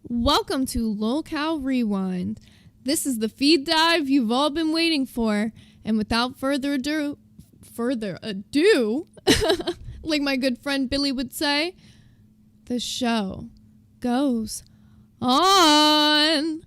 Welcome to LolcowRewind. This is the feed dive you've all been waiting for, and without further ado, like my good friend Billy would say, the show goes on.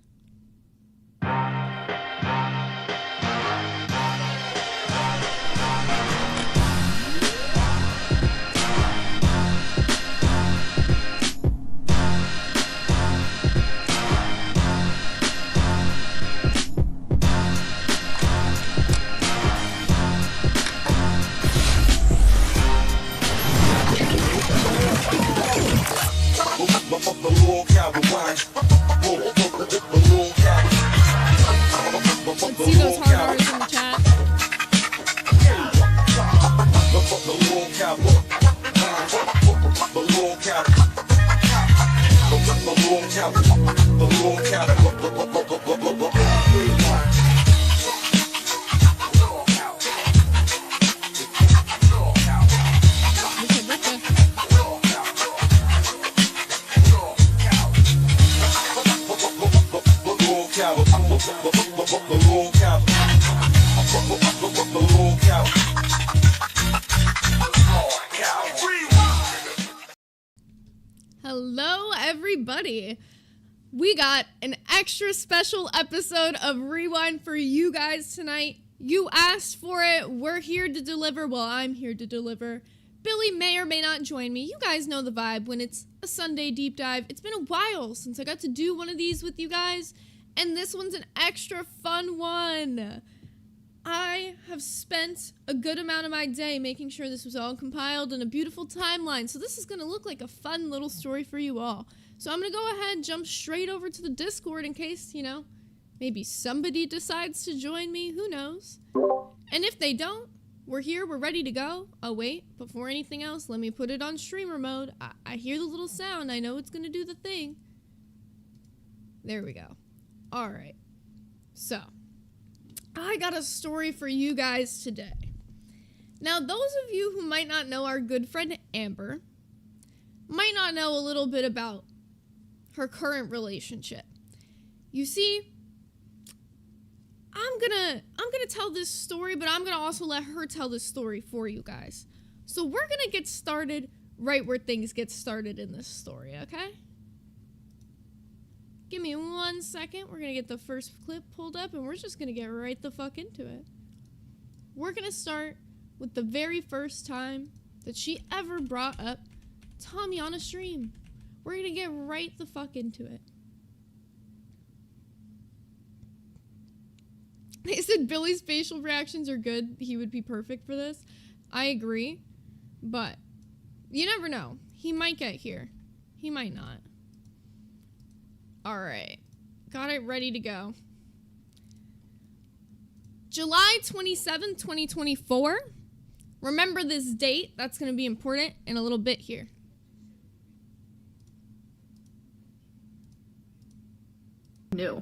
Let's see those hard R's in the chat. Hello, everybody. We got an extra special episode of Rewind for you guys tonight. You asked for it. We're here to deliver. Well, I'm here to deliver. Billy may or may not join me. You guys know the vibe when it's a Sunday deep dive. It's been a while since I got to do one of these with you guys, and this one's an extra fun one. I have spent a good amount of my day making sure this was all compiled in a beautiful timeline, so this is going to look like a fun little story for you all. So I'm going to go ahead and jump straight over to the Discord in case, maybe somebody decides to join me, who knows. And if they don't, we're here, we're ready to go. Oh wait, before anything else, let me put it on streamer mode. I hear the little sound, I know it's going to do the thing. There we go. Alright, so I got a story for you guys today. Now, those of you who might not know our good friend Amber might not know a little bit about her current relationship. You see, I'm gonna tell this story, but I'm gonna also let her tell this story for you guys. So we're gonna get started right where things get started in this story, okay? Give me 1 second. We're going to get the first clip pulled up, and we're just going to get right the fuck into it. We're going to start with the very first time that she ever brought up Tommy on a stream. We're going to get right the fuck into it. They said Billy's facial reactions are good. He would be perfect for this. I agree, but you never know. He might get here. He might not. Alright, got it ready to go. July 27th, 2024. Remember this date, that's going to be important in a little bit here. New.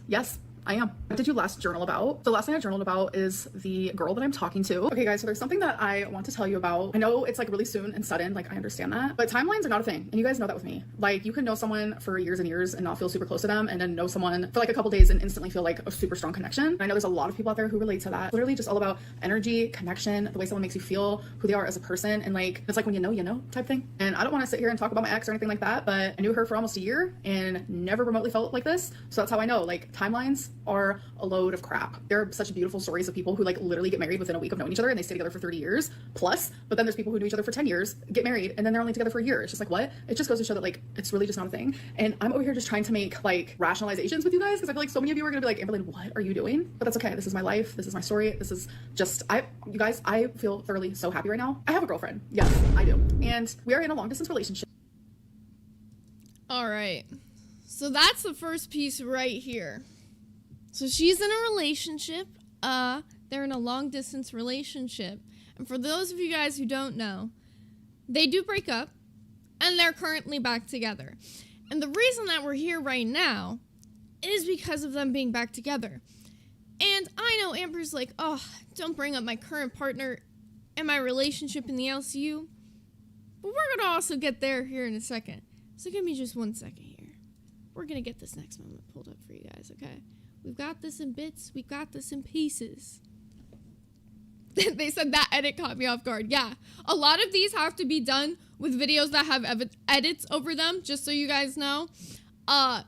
Yes, I am. What did you last journal about? The last thing I journaled about is the girl that I'm talking to. Okay guys, so there's something that I want to tell you about. I know it's like really soon and sudden, like I understand that, but timelines are not a thing. And you guys know that with me. Like you can know someone for years and years and not feel super close to them, and then know someone for like a couple days and instantly feel like a super strong connection. I know there's a lot of people out there who relate to that. Literally just all about energy, connection, the way someone makes you feel, who they are as a person, and like, it's like when you know type thing. And I don't want to sit here and talk about my ex or anything like that, but I knew her for almost a year and never remotely felt like this. So that's how I know, like, timelines are a load of crap. There are such beautiful stories of people who like literally get married within a week of knowing each other and they stay together for 30 years plus, but then there's people who knew each other for 10 years, get married, and then they're only together for a year. It's just like, what? It just goes to show that like it's really just not a thing. And I'm over here just trying to make like rationalizations with you guys because I feel like so many of you are gonna be like, Amberlynn, what are you doing? But that's okay. This is my life. This is my story. This is just, you guys, I feel thoroughly so happy right now. I have a girlfriend. Yes, I do. And we are in a long distance relationship. All right. So that's the first piece right here. So she's in a relationship. They're in a long distance relationship. And for those of you guys who don't know, they do break up and they're currently back together. And the reason that we're here right now is because of them being back together. And I know Amber's like, oh, don't bring up my current partner and my relationship in the LCU. But we're going to also get there here in a second. So give me just 1 second here. We're going to get this next moment pulled up for you guys, okay? We've got this in bits. We've got this in pieces. They said that edit caught me off guard. Yeah, a lot of these have to be done with videos that have edits over them, just so you guys know.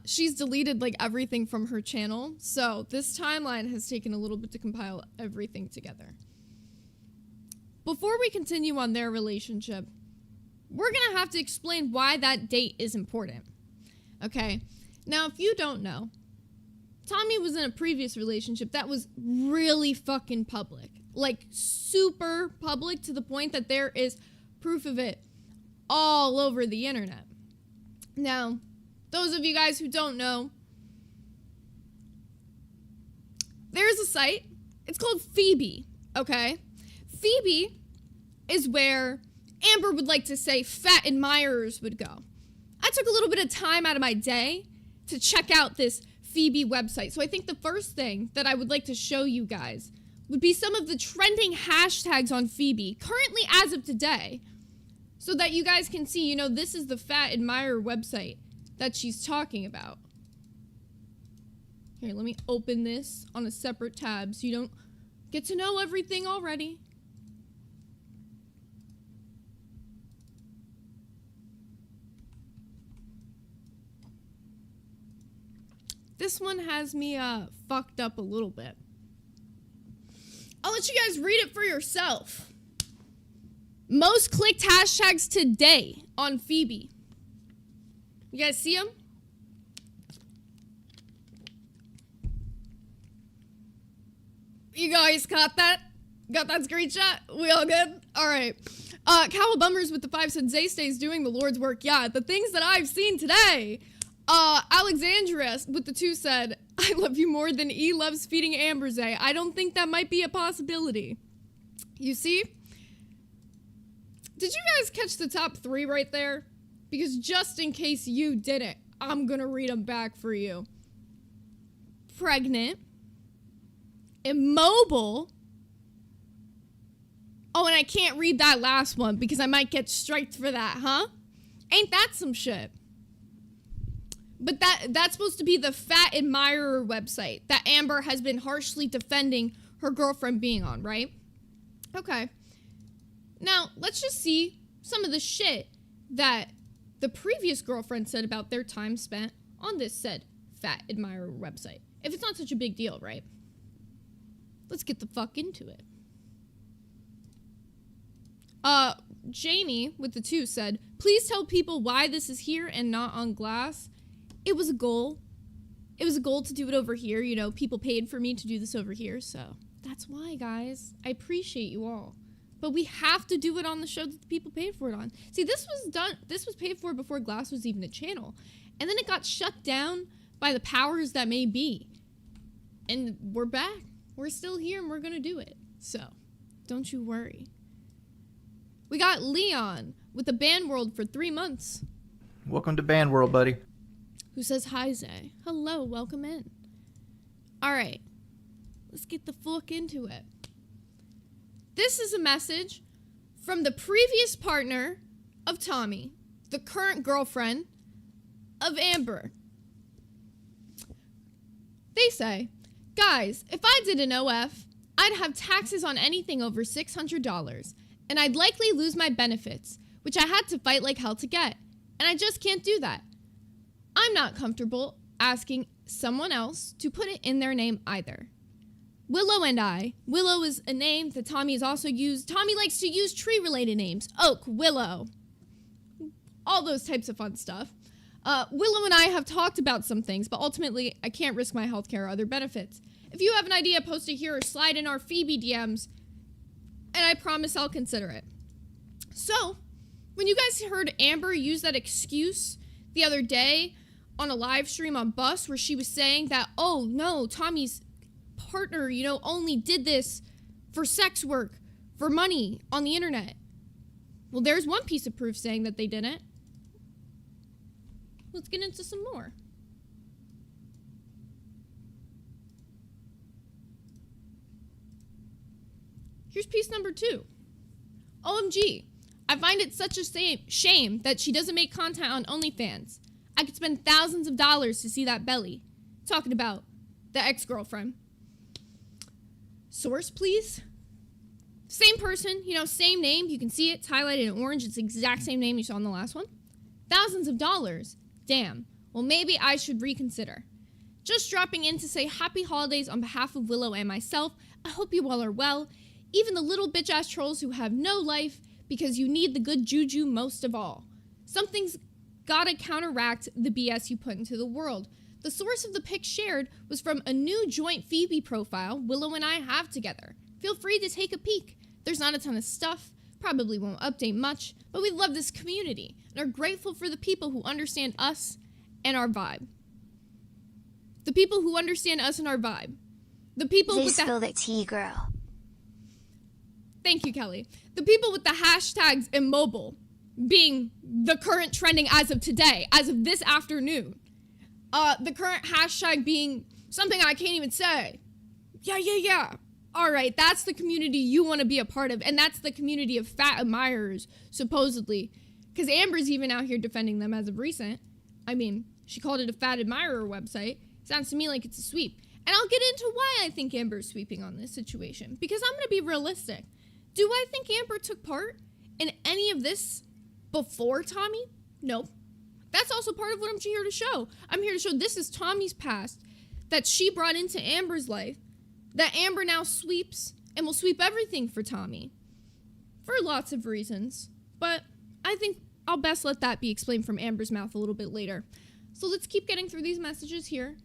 She's deleted like everything from her channel, so this timeline has taken a little bit to compile everything together. Before we continue on their relationship, we're gonna have to explain why that date is important. Okay, now if you don't know, Tommy was in a previous relationship that was really fucking public. Like, super public to the point that there is proof of it all over the internet. Now, those of you guys who don't know, there's a site. It's called Phoebe, okay? Phoebe is where Amber would like to say fat admirers would go. I took a little bit of time out of my day to check out this Phoebe website. So I think the first thing that I would like to show you guys would be some of the trending hashtags on Phoebe, currently as of today, so that you guys can see, you know, this is the fat admirer website that she's talking about. Here, let me open this on a separate tab so you don't get to know everything already. This one has me fucked up a little bit. I'll let you guys read it for yourself. Most clicked hashtags today on Phoebe. You guys see them? You guys caught that? Got that screenshot? We all good? All right. Cowabunmers with the 5 said Zay stays doing the Lord's work. Yeah, the things that I've seen today. Alexandria with the 2 said, I love you more than E loves feeding Amber Zay. I don't think that might be a possibility. You see? Did you guys catch the top 3 right there? Because just in case you didn't, I'm gonna read them back for you. Pregnant. Immobile. Oh, and I can't read that last one because I might get striked for that, huh? Ain't that some shit? But that's supposed to be the fat admirer website that Amber has been harshly defending her girlfriend being on, right? Okay. Now, let's just see some of the shit that the previous girlfriend said about their time spent on this said fat admirer website. If it's not such a big deal, right? Let's get the fuck into it. Jamie with the 2 said, please tell people why this is here and not on glass. It was a goal. It was a goal to do it over here. You know, people paid for me to do this over here, so that's why, guys. I appreciate you all. But we have to do it on the show that the people paid for it on. See, this was paid for before Glass was even a channel. And then it got shut down by the powers that may be. And we're back. We're still here and we're gonna do it. So, don't you worry. We got Leon with the Band World for 3 months. Welcome to Band World, buddy. Who says hi, Zay. Hello, welcome in. Alright, let's get the fuck into it. This is a message from the previous partner of Tommy, the current girlfriend of Amber. They say, guys, if I did an OF, I'd have taxes on anything over $600, and I'd likely lose my benefits, which I had to fight like hell to get, and I just can't do that. I'm not comfortable asking someone else to put it in their name either. Willow and I. Willow is a name that Tommy has also used. Tommy likes to use tree-related names. Oak, Willow. All those types of fun stuff. Willow and I have talked about some things, but ultimately, I can't risk my healthcare or other benefits. If you have an idea, post it here or slide in our Phoebe DMs, and I promise I'll consider it. So, when you guys heard Amber use that excuse the other day on a live stream on Bus where she was saying that, oh no, Tommy's partner, you know, only did this for sex work, for money on the internet. Well, there's one piece of proof saying that they didn't. Let's get into some more. Here's piece number 2. OMG, I find it such a shame that she doesn't make content on OnlyFans. I could spend thousands of dollars to see that belly. Talking about the ex-girlfriend. Source, please. Same person, same name. You can see it. It's highlighted in orange. It's the exact same name you saw in the last one. Thousands of dollars. Damn. Well, maybe I should reconsider. Just dropping in to say happy holidays on behalf of Willow and myself. I hope you all are well. Even the little bitch-ass trolls who have no life because you need the good juju most of all. Something's gotta counteract the BS you put into the world. The source of the pic shared was from a new joint Phoebe profile Willow and I have together. Feel free to take a peek. There's not a ton of stuff, probably won't update much, but we love this community and are grateful for the people who understand us and our vibe. The people who understand us and our vibe. The people with spill the tea, girl. Thank you, Kelly. The people with the hashtags immobile being the current trending as of today, as of this afternoon. The current hashtag being something I can't even say. Yeah. All right, that's the community you want to be a part of, and that's the community of fat admirers, supposedly. Because Amber's even out here defending them as of recent. I mean, she called it a fat admirer website. Sounds to me like it's a sweep. And I'll get into why I think Amber's sweeping on this situation. Because I'm going to be realistic. Do I think Amber took part in any of this before Tommy? No. That's also part of what I'm here to show. I'm here to show this is Tommy's past that she brought into Amber's life, that Amber now sweeps and will sweep everything for Tommy. For lots of reasons. But I think I'll best let that be explained from Amber's mouth a little bit later. So let's keep getting through these messages here,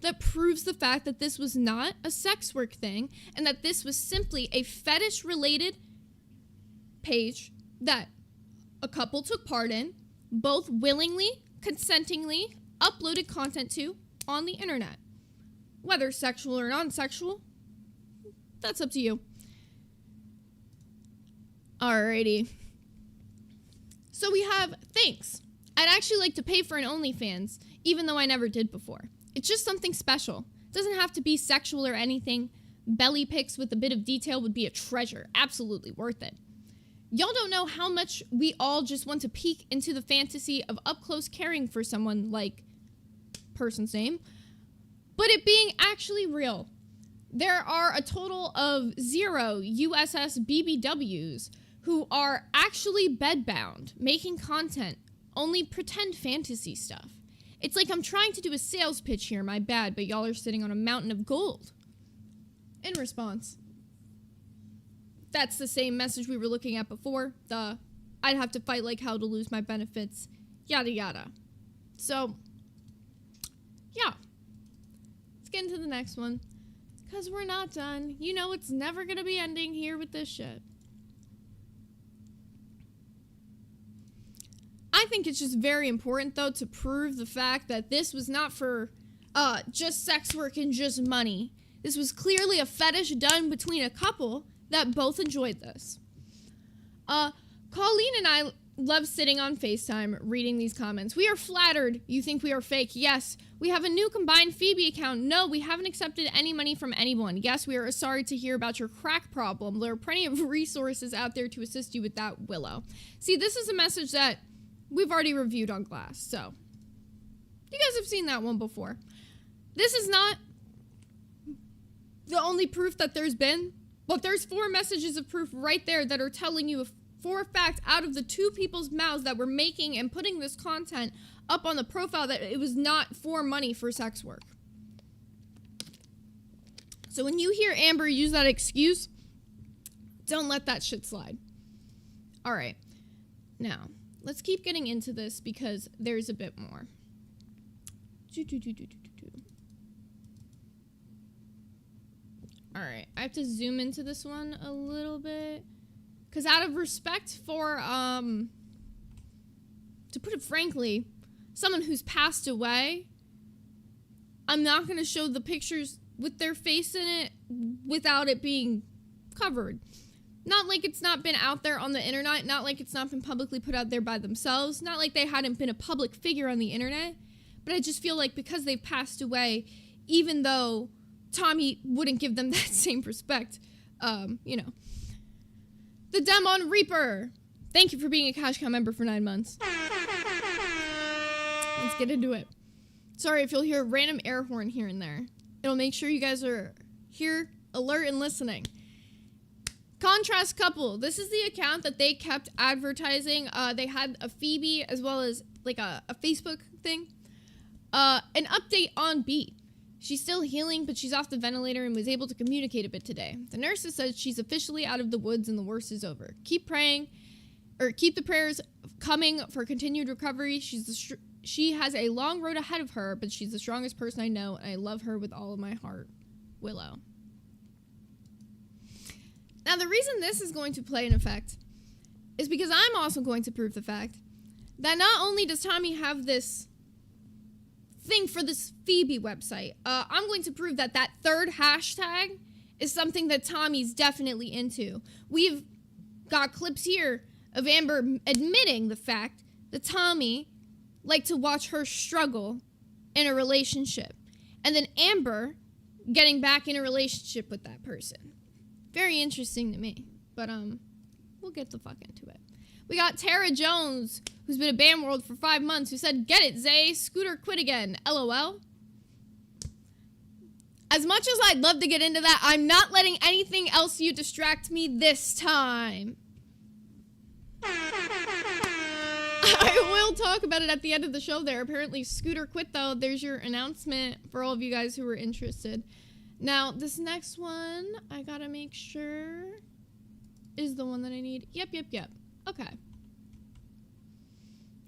that proves the fact that this was not a sex work thing and that this was simply a fetish-related page that a couple took part in, both willingly, consentingly, uploaded content to on the internet. Whether sexual or non-sexual, that's up to you. Alrighty. So we have, thanks. I'd actually like to pay for an OnlyFans, even though I never did before. It's just something special. It doesn't have to be sexual or anything. Belly pics with a bit of detail would be a treasure. Absolutely worth it. Y'all don't know how much we all just want to peek into the fantasy of up-close caring for someone like person's name, but it being actually real. There are a total of 0 USS BBWs who are actually bedbound, making content, only pretend fantasy stuff. It's like I'm trying to do a sales pitch here, my bad, but y'all are sitting on a mountain of gold. In response, that's the same message we were looking at before, I'd have to fight like hell to lose my benefits, yada yada. So, yeah. Let's get into the next one, because we're not done. It's never gonna be ending here with this shit. I think it's just very important, though, to prove the fact that this was not for just sex work and just money. This was clearly a fetish done between a couple that both enjoyed this. Colleen and I love sitting on FaceTime reading these comments. We are flattered you think we are fake. Yes, we have a new combined Phoebe account. No, we haven't accepted any money from anyone. Yes, we are sorry to hear about your crack problem. There are plenty of resources out there to assist you with that, Willow. See, this is a message that we've already reviewed on Glass, so you guys have seen that one before. This is not the only proof that there's been, but there's 4 messages of proof right there that are telling you for a fact out of the 2 people's mouths that were making and putting this content up on the profile that it was not for money for sex work. So when you hear Amber use that excuse, don't let that shit slide. All right, now let's keep getting into this because there's a bit more. All right, I have to zoom into this one a little bit because out of respect for, to put it frankly, someone who's passed away, I'm not going to show the pictures with their face in it without it being covered. Not like it's not been out there on the internet, not like it's not been publicly put out there by themselves, not like they hadn't been a public figure on the internet, but I just feel like because they've passed away, even though Tommy wouldn't give them that same respect, The Demon Reaper, Thank you for being a Cash Cow member for 9 months. Let's get into it. Sorry if you'll hear a random air horn here and there. It'll make sure you guys are here, alert, and listening. Contrast Couple. This is the account that they kept advertising. They had a Phoebe as well as like a Facebook thing. An update on Beat. She's still healing, but she's off the ventilator and was able to communicate a bit today. The nurses said she's officially out of the woods and the worst is over. Keep praying, or keep the prayers coming for continued recovery. She has a long road ahead of her, but she's the strongest person I know, and I love her with all of my heart. Willow. Now, the reason this is going to play an effect is because I'm also going to prove the fact that not only does Tommy have this thing for this Phoebe website, I'm going to prove that that third hashtag is something that Tommy's definitely into. We've got clips here of Amber admitting the fact that Tommy liked to watch her struggle in a relationship, and then Amber getting back in a relationship with that person. Very interesting to me, but we'll get the fuck into it. We got Tara Jones, who's been a Band World for 5 months, who said, "Get it, Zay. Scooter quit again. LOL." As much as I'd love to get into that, I'm not letting anything else you distract me this time. I will talk about it at the end of the show there. Apparently, Scooter quit, though. There's your announcement for all of you guys who were interested. Now, this next one, I gotta make sure is the one that I need. Yep. Okay.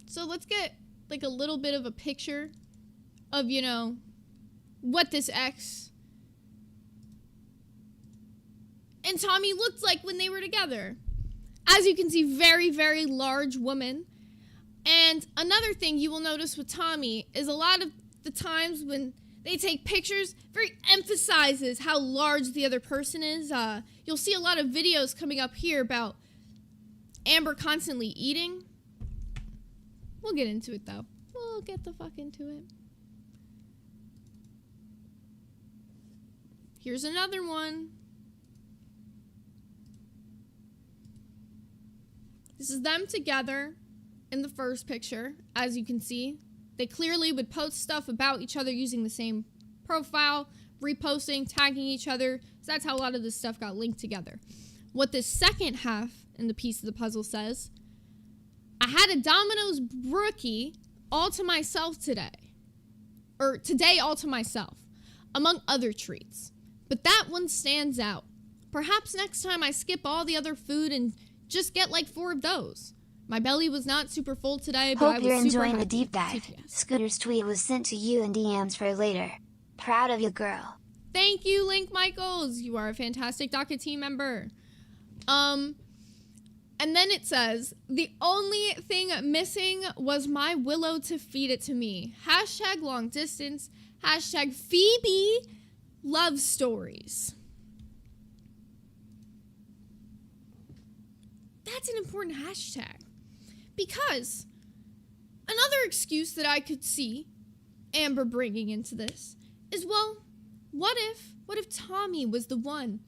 So let's get, like, a little bit of a picture of, you know, what this ex and Tommy looked like when they were together. As you can see, very, very large woman. And another thing you will notice with Tommy is a lot of the times when they take pictures, very emphasizes how large the other person is. You'll see a lot of videos coming up here about Amber constantly eating. We'll get into it, though. We'll get the fuck into it. Here's another one. This is them together in the first picture, as you can see. They clearly would post stuff about each other using the same profile, reposting, tagging each other. So that's how a lot of this stuff got linked together. What this second half in the piece of the puzzle says, "I had a Domino's brookie all to myself today. Or today all to myself, among other treats. But that one stands out. Perhaps next time I skip all the other food and just get like 4 of those. My belly was not super full today, but I was super happy." Hope you're enjoying the deep dive. TTS. Scooter's tweet was sent to you in DMs for later. Proud of you, girl. Thank you, Link Michaels. You are a fantastic DACA team member. And then it says, "The only thing missing was my Willow to feed it to me. Hashtag long distance. Hashtag Phoebe love stories." That's an important hashtag. Because another excuse that I could see Amber bringing into this is, well, what if Tommy was the one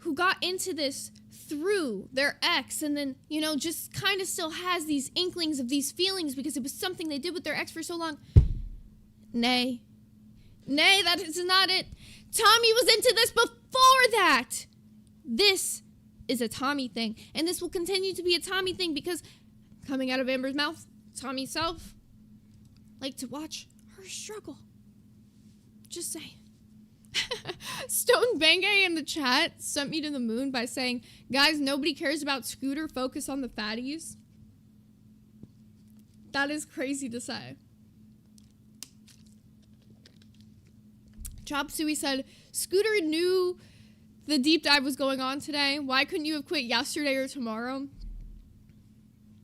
who got into this through their ex and then, you know, just kind of still has these inklings of these feelings because it was something they did with their ex for so long? Nay, that is not it. Tommy was into this before that. This is a Tommy thing, and this will continue to be a Tommy thing because coming out of Amber's mouth, Tommy self like to watch her struggle. Just saying. Stone Bangay in the chat sent me to the moon by saying, "Guys, nobody cares about Scooter. Focus on the fatties." That is crazy to say. Chop Suey said, "Scooter knew the deep dive was going on today. Why couldn't you have quit yesterday or tomorrow?"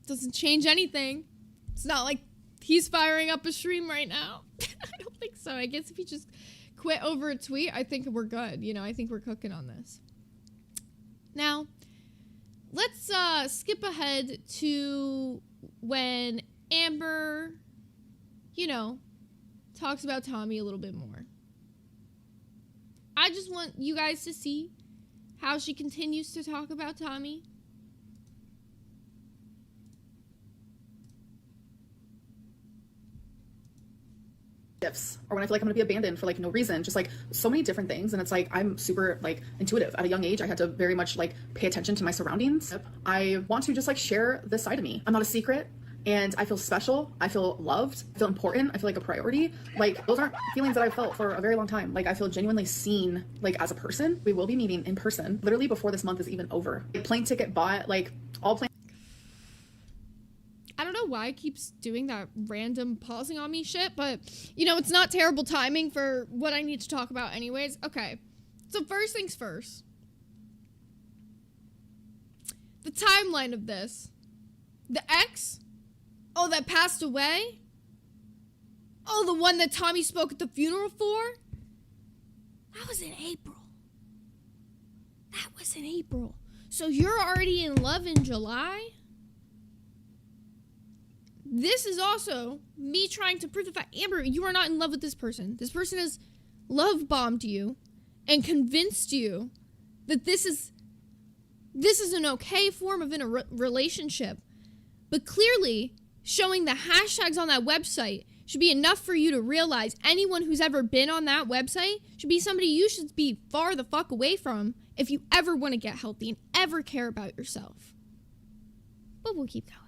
Doesn't change anything. It's not like he's firing up a stream right now. I don't think so. I guess if you just quit over a tweet, I think we're good. You know, I think we're cooking on this. Now, let's skip ahead to when Amber, you know, talks about Tommy a little bit more. I just want you guys to see how she continues to talk about Tommy. gifts, or when I feel like I'm gonna be abandoned for like no reason, just like so many different things. And it's like I'm super like intuitive. At a young age I had to very much like pay attention to my surroundings. I want to just like share this side of me. I'm not a secret, and I feel special, I feel loved, I feel important, I feel like a priority. Like those aren't feelings that I've felt for a very long time. Like I feel genuinely seen, like as a person. We will be meeting in person literally before this month is even over. Plane ticket bought, like all plane. I don't know why it keeps doing that random pausing on me shit, but, you know, it's not terrible timing for what I need to talk about anyways. Okay, so first things first. The timeline of this. The ex? Oh, that passed away? Oh, the one that Tommy spoke at the funeral for? That was in April. That was in April. So you're already in love in July? This is also me trying to prove the fact, Amber, you are not in love with this person. This person has love bombed you and convinced you that this is an okay form of a relationship. But clearly, showing the hashtags on that website should be enough for you to realize anyone who's ever been on that website should be somebody you should be far the fuck away from if you ever want to get healthy and ever care about yourself. But we'll keep going.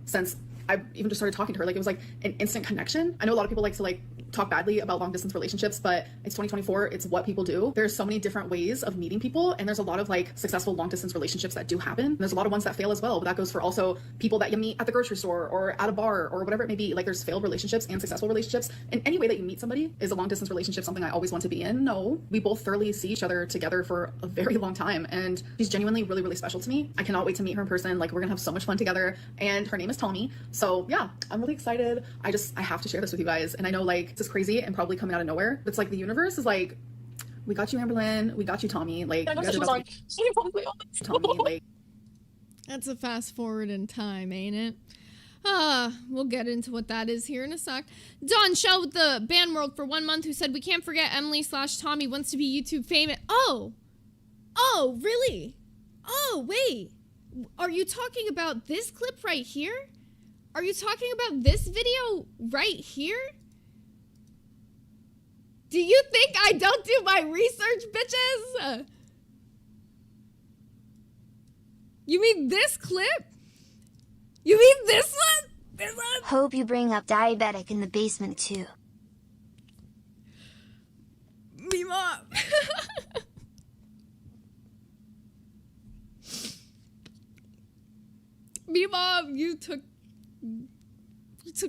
Since I even just started talking to her, like it was like an instant connection. I know a lot of people like to like talk badly about long distance relationships, but it's 2024. It's what people do. There's so many different ways of meeting people, and there's a lot of like successful long distance relationships that do happen. And there's a lot of ones that fail as well, but that goes for also people that you meet at the grocery store or at a bar or whatever it may be. Like there's failed relationships and successful relationships. And any way that you meet somebody is a long distance relationship something I always want to be in? No, we both thoroughly see each other together for a very long time, and she's genuinely really, really special to me. I cannot wait to meet her in person. Like we're gonna have so much fun together, and her name is Tommy. So yeah, I'm really excited. I have to share this with you guys. And I know like this is crazy and probably coming out of nowhere. It's like the universe is like, we got you, Amberlynn. We got you, Tommy. Like, you guys are about to be Tommy. Like, that's a fast forward in time, ain't it? We'll get into what that is here in a sec. Don Shell with the Band World for 1 month who said, we can't forget Emily/Tommy wants to be YouTube famous. Oh, really? Oh, wait. Are you talking about this clip right here? Are you talking about this video right here? Do you think I don't do my research, bitches? You mean this clip? You mean this one? This one? Hope you bring up diabetic in the basement too. Me mom. Me mom, you took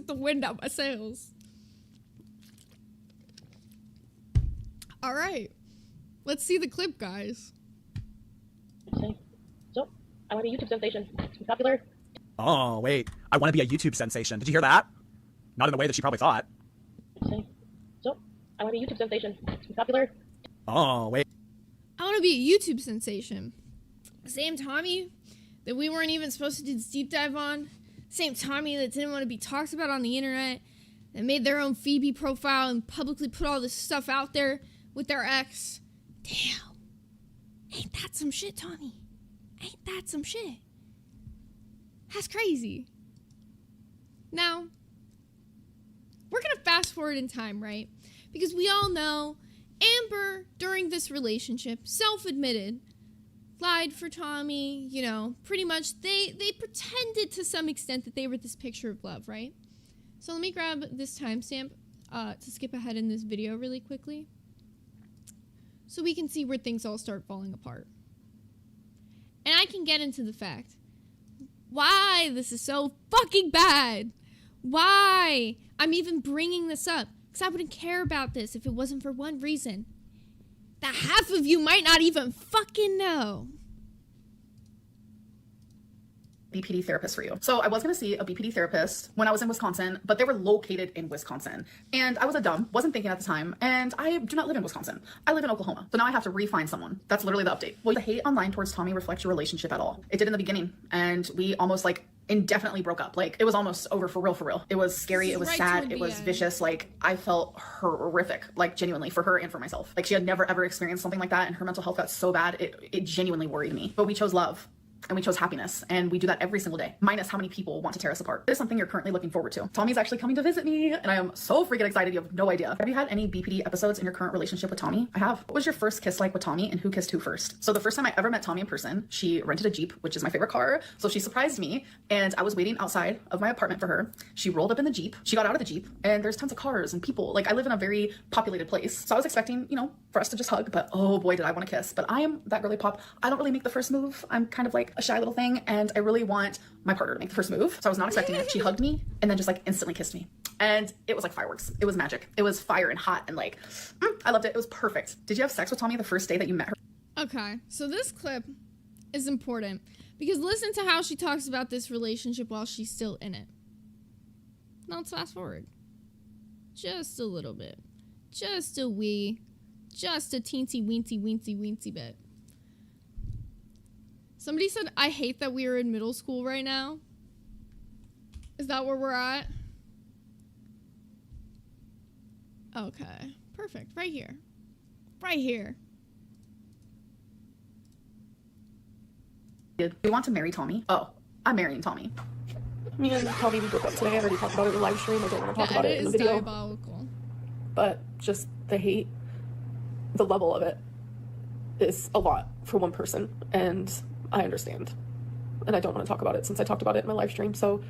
the wind out my sails. All right, let's see the clip, guys. Okay. So, I want a YouTube sensation. To be popular. Oh, wait. I want to be a YouTube sensation. Did you hear that? Not in the way that she probably thought. Okay. So, I want a YouTube sensation. To be popular. Oh, wait. I want to be a YouTube sensation. Same Tommy that we weren't even supposed to do this deep dive on. Same Tommy that didn't want to be talked about on the internet. That made their own Phoebe profile and publicly put all this stuff out there with their ex. Damn. Ain't that some shit, Tommy? Ain't that some shit? That's crazy. Now, we're going to fast forward in time, right? Because we all know Amber, during this relationship, self-admitted, lied for Tommy, you know, pretty much they pretended to some extent that they were this picture of love, right? So let me grab this timestamp to skip ahead in this video really quickly so we can see where things all start falling apart. And I can get into the fact why this is so fucking bad. Why I'm even bringing this up. Because I wouldn't care about this if it wasn't for one reason. That half of you might not even fucking know. BPD therapist for you. So I was going to see a BPD therapist when I was in Wisconsin, but they were located in Wisconsin. And I was a dumb, wasn't thinking at the time. And I do not live in Wisconsin. I live in Oklahoma. So now I have to re-find someone. That's literally the update. Will the hate online towards Tommy reflect your relationship at all? It did in the beginning. And we almost like indefinitely broke up. Like it was almost over for real. It was scary. It was Right sad. toward It the was end. vicious. Like I felt horrific, like genuinely for her and for myself. Like she had never ever experienced something like that. And her mental health got so bad. It genuinely worried me, but we chose love. and we chose happiness, and we do that every single day, minus how many people want to tear us apart. There's something you're currently looking forward to. Tommy's actually coming to visit me, and I am so freaking excited. You have no idea. Have you had any BPD episodes in your current relationship with Tommy? I have. What was your first kiss like with Tommy, and who kissed who first? So the first time I ever met Tommy in person, she rented a Jeep, which is my favorite car. So she surprised me, and I was waiting outside of my apartment for her. She rolled up in the Jeep. She got out of the Jeep, and there's tons of cars and people. Like, I live in a very populated place. So I was expecting, you know, for us to just hug, but oh boy, did I want to kiss. But I am that girly pop. I don't really make the first move. I'm kind of like a shy little thing, and I really want my partner to make the first move. So I was not expecting it. She hugged me and then just like instantly kissed me. And it was like fireworks. It was magic. It was fire and hot and like, I loved it. It was perfect. Did you have sex with Tommy the first day that you met her? Okay, so this clip is important because listen to how she talks about this relationship while she's still in it. Now let's fast forward. Just a little bit. Just a teensy bit. Somebody said, I hate that we are in middle school right now. Is that where we're at? Okay, perfect. Right here. Right here. Do you want to marry Tommy? Oh, I'm marrying Tommy. Me and Tommy, we broke up today. I already talked about it in the live stream. I don't want to talk about it in the It is video. diabolical. But just the hate, the level of it is a lot for one person. And I understand. And I don't want to talk about it since I talked about it in my live stream. So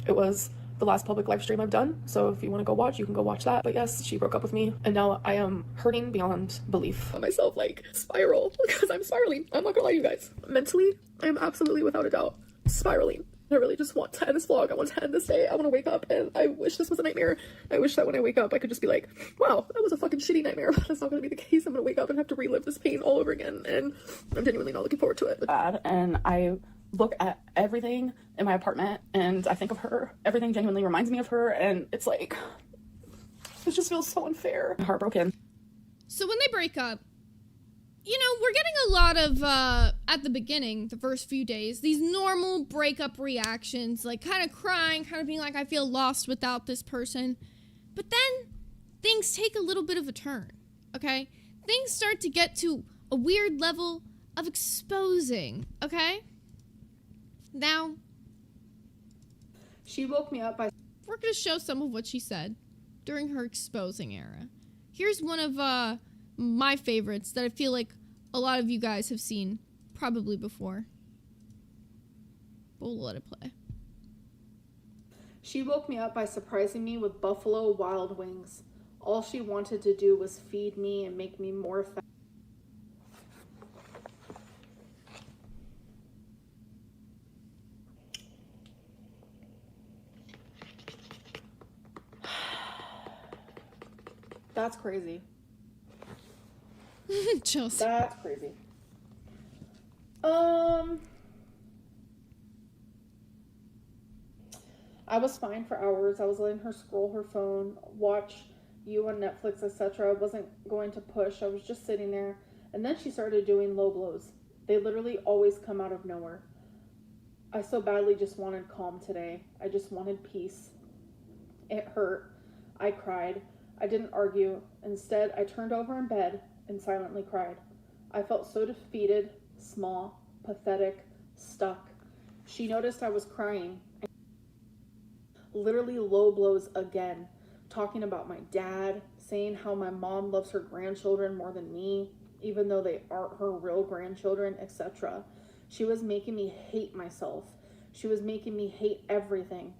it was the last public live stream I've done. So if you want to go watch, you can go watch that. But yes, she broke up with me. And now I am hurting beyond belief. Myself, like, spiral. Because I'm spiraling. I'm not gonna lie to you guys. Mentally, I am absolutely, without a doubt, spiraling. I really just want to end this vlog. I want to end this day. I want to wake up, and I wish this was a nightmare. I wish that when I wake up, I could just be like, wow, that was a fucking shitty nightmare. But that's not going to be the case. I'm going to wake up and have to relive this pain all over again, and I'm genuinely not looking forward to it. Bad, and I look at everything in my apartment, and I think of her. Everything genuinely reminds me of her, and it's like, it just feels so unfair. I'm heartbroken. So when they break up, you know, we're getting a lot of, at the beginning, the first few days, these normal breakup reactions, like kind of crying, kind of being like, I feel lost without this person. But then things take a little bit of a turn, okay? Things start to get to a weird level of exposing, okay? Now, She woke me up by... we're going to show some of what she said during her exposing era. Here's one of, my favorites that I feel like a lot of you guys have seen probably before. But we'll let it play. She woke me up by surprising me with Buffalo Wild Wings. All she wanted to do was feed me and make me more fat. That's crazy. Chelsea. That's crazy. I was fine for hours. I was letting her scroll her phone, watch you on Netflix, etc. I wasn't going to push. I was just sitting there. And then she started doing low blows. They literally always come out of nowhere. I so badly just wanted calm today. I just wanted peace. It hurt. I cried. I didn't argue. Instead, I turned over in bed and silently cried. I felt so defeated, small, pathetic, stuck. She noticed I was crying. Literally low blows again, talking about my dad, saying how my mom loves her grandchildren more than me, even though they aren't her real grandchildren, etc. She was making me hate myself. She was making me hate everything.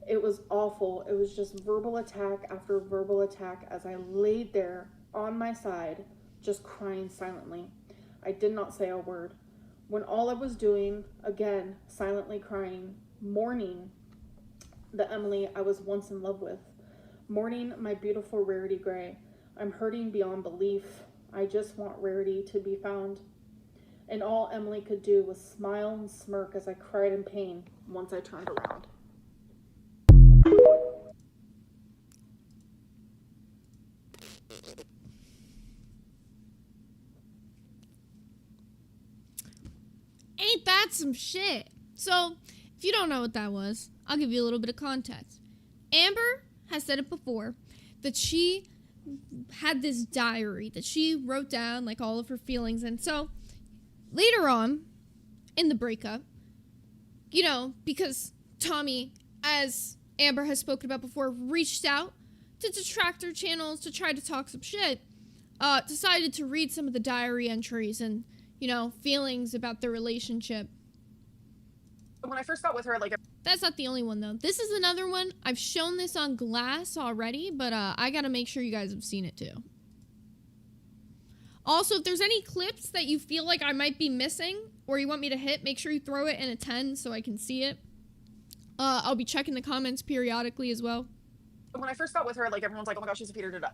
It was awful. It was just verbal attack after verbal attack as I laid there on my side, just crying silently. I did not say a word. When all I was doing, again, silently crying, mourning the Emily I was once in love with, mourning my beautiful Rarity Gray. I'm hurting beyond belief. I just want Rarity to be found. And all Emily could do was smile and smirk as I cried in pain once I turned around. Ain't that some shit? So, if you don't know what that was, I'll give you a little bit of context. Amber has said it before that she had this diary that she wrote down like all of her feelings, and so later on in the breakup, you know, because Tommy, as Amber has spoken about before, reached out to detractor channels to try to talk some shit, decided to read some of the diary entries and, you know, feelings about their relationship. When I first got with her, like, That's not the only one, though. This is another one. I've shown this on Glass already, but I gotta make sure you guys have seen it, too. Also, if there's any clips that you feel like I might be missing or you want me to hit, make sure you throw it in a 10 so I can see it. I'll be checking the comments periodically as well. when I first got with her, like, everyone's like, oh my gosh, she's a feeder, da, da.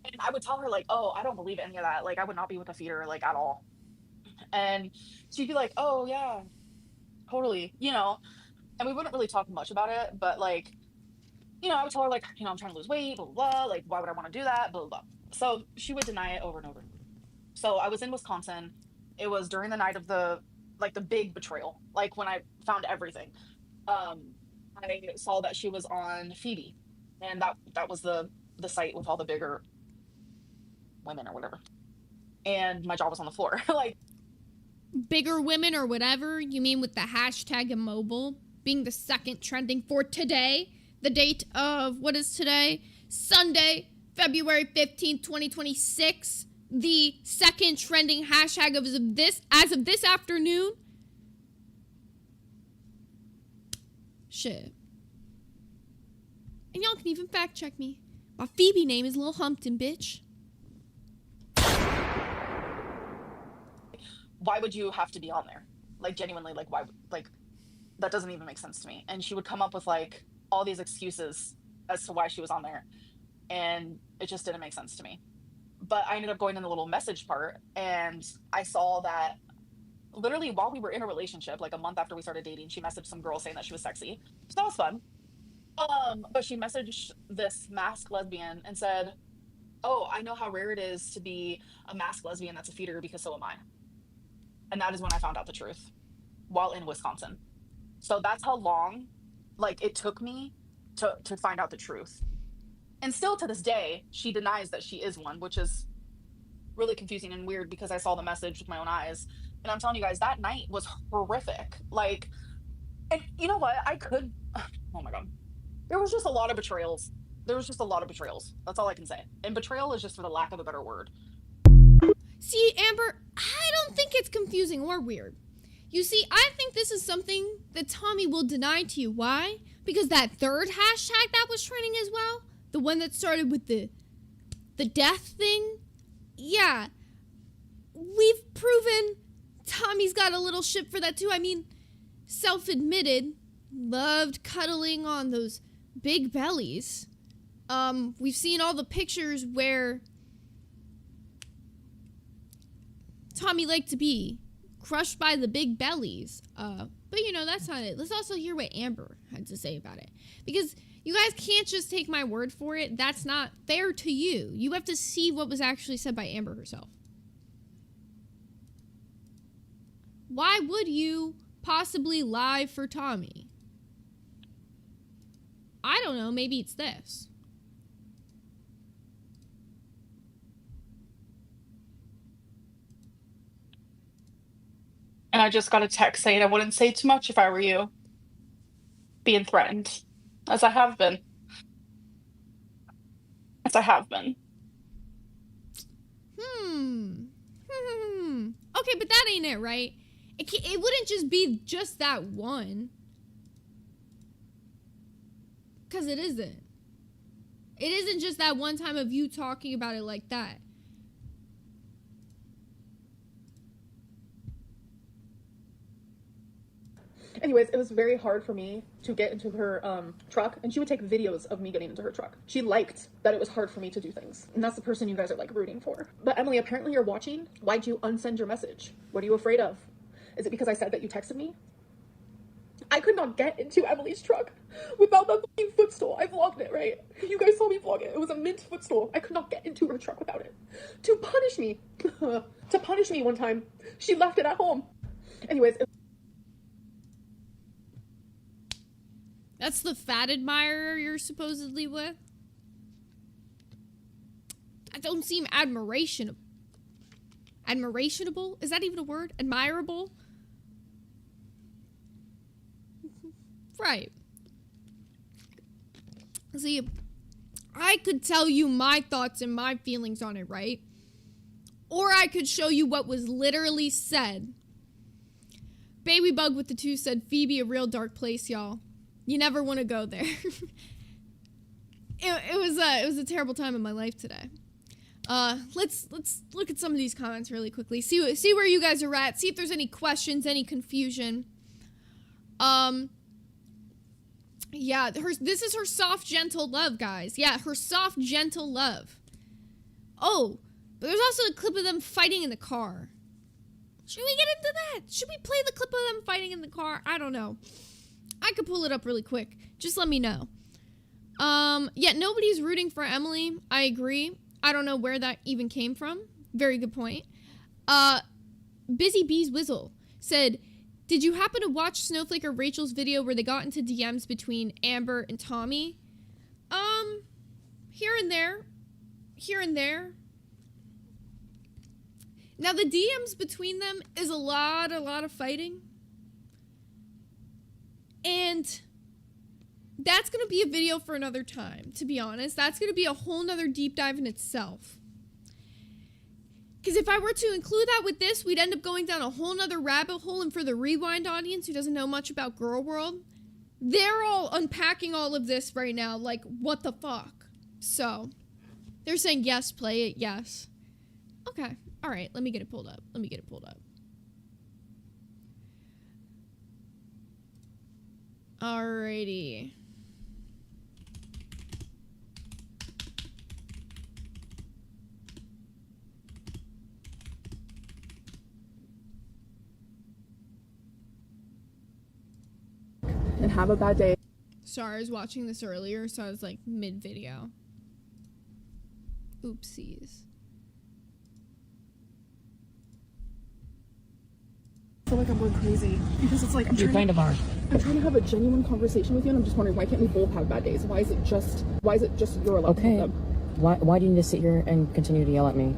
And I would tell her, like, oh, I don't believe any of that. Like, I would not be with a feeder, like, at all. And she'd be like, oh, yeah, totally, you know. And we wouldn't really talk much about it, but, like, you know, I would tell her, like, you know, I'm trying to lose weight, blah, blah, blah. Like, why would I want to do that, blah, blah, blah. So she would deny it over and over. So I was in Wisconsin. It was during the night of the big betrayal, like, when I found everything. I saw that she was on Phoebe, and that was the site with all the bigger women or whatever. And my jaw was on the floor. Like, Bigger women or whatever, you mean with the hashtag immobile being the second trending for today, the date of, what is today? Sunday, February 15th, 2026. The second trending hashtag as of this afternoon. Shit. And y'all can even fact check me. My Phoebe name is Lil Humpton, bitch. why would you have to be on there? Like, genuinely, like, why? Like, that doesn't even make sense to me. And she would come up with, like, all these excuses as to why she was on there, and it just didn't make sense to me. But I ended up going in the little message part, and I saw that literally while we were in a relationship, like a month after we started dating, she messaged some girl saying that she was sexy. So that was fun. But she messaged this masked lesbian and said, oh, I know how rare it is to be a masked lesbian that's a feeder, because so am I. And that is when I found out the truth, while in Wisconsin. So that's how long, like, it took me to find out the truth. And still to this day, she denies that she is one, which is really confusing and weird, because I saw the message with my own eyes. And I'm telling you guys, that night was horrific. Like, and you know what? Oh my God. There was just a lot of betrayals. That's all I can say. And betrayal is just for the lack of a better word. See, Amber, I don't think it's confusing or weird. You see, I think this is something that Tommy will deny to you. Why? Because that third hashtag that was trending as well, the one that started with the death thing, yeah, we've proven Tommy's got a little shit for that too. I mean, self-admitted, loved cuddling on those big bellies. We've seen all the pictures where Tommy liked to be crushed by the big bellies. But you know, that's not it. Let's also hear what Amber had to say about it. Because you guys can't just take my word for it. That's not fair to you. You have to see what was actually said by Amber herself. Why would you possibly lie for Tommy? I don't know. Maybe it's this. And I just got a text saying I wouldn't say too much if I were you. Being threatened. As I have been. Okay, but that ain't it, right? It wouldn't just be just that one. Because it isn't. It isn't just that one time of you talking about it like that. Anyways, it was very hard for me to get into her truck, and she would take videos of me getting into her truck. She liked that it was hard for me to do things, and that's the person you guys are, like, rooting for. But Emily, apparently you're watching. Why'd you unsend your message? What are you afraid of? Is it because I said that you texted me? I could not get into Emily's truck without that fucking footstool. I vlogged it, right? You guys saw me vlog it. It was a mint footstool. I could not get into her truck without it. To punish me one time, she left it at home. Anyways, That's the fat admirer you're supposedly with? That don't seem admirationable. Admirationable? Is that even a word? Admirable? Right. See, I could tell you my thoughts and my feelings on it, right? Or I could show you what was literally said. Baby Bug with the 2 said, Phoebe, a real dark place, y'all. You never want to go there. It was a terrible time in my life today. Let's look at some of these comments really quickly. See where you guys are at. See if there's any questions, any confusion. Yeah, this is her soft, gentle love, guys. Yeah, her soft, gentle love. Oh, but there's also a clip of them fighting in the car. Should we get into that? Should we play the clip of them fighting in the car? I don't know. I could pull it up really quick. Just let me know. Yeah, nobody's rooting for Emily. I agree. I don't know where that even came from. Very good point. Busy Bees Whizzle said, did you happen to watch Snowflake or Rachel's video where they got into DMs between Amber and Tommy? Here and there. Here and there. Now, the DMs between them is a lot of fighting. And that's going to be a video for another time, to be honest. That's going to be a whole nother deep dive in itself. Because if I were to include that with this, we'd end up going down a whole nother rabbit hole. And for the Rewind audience who doesn't know much about Girl World, they're all unpacking all of this right now. Like, what the fuck? So, they're saying, yes, play it, yes. Okay, all right, let me get it pulled up. Alrighty. And have a bad day. Sorry, I was watching this earlier, so I was like mid-video. Oopsies. I feel like I'm going crazy because it's like I'm trying to have a genuine conversation with you, and I'm just wondering, why can't we both have bad days? Why is it just your luck? Okay. Why do you need to sit here and continue to yell at me?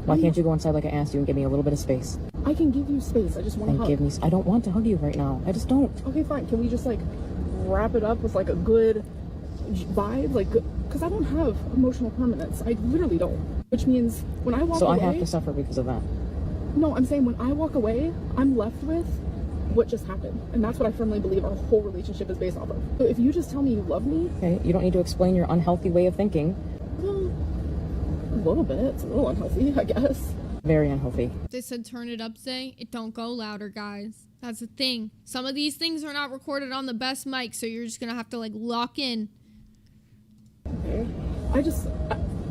Why can't you go inside like I asked you and give me a little bit of space? I can give you space. I just want to hug. I don't want to hug you right now. I just don't. Okay, fine. Can we just like wrap it up with like a good vibe? Like, because I don't have emotional permanence. I literally don't. Which means when I walk away... So I have to suffer because of that. No, I'm saying when I walk away, I'm left with what just happened. And that's what I firmly believe our whole relationship is based off of. So if you just tell me you love me... Okay, you don't need to explain your unhealthy way of thinking. Well, a little bit. It's a little unhealthy, I guess. Very unhealthy. They said turn it up, say it don't go louder, guys. That's the thing. Some of these things are not recorded on the best mic, so you're just gonna have to like lock in. Okay.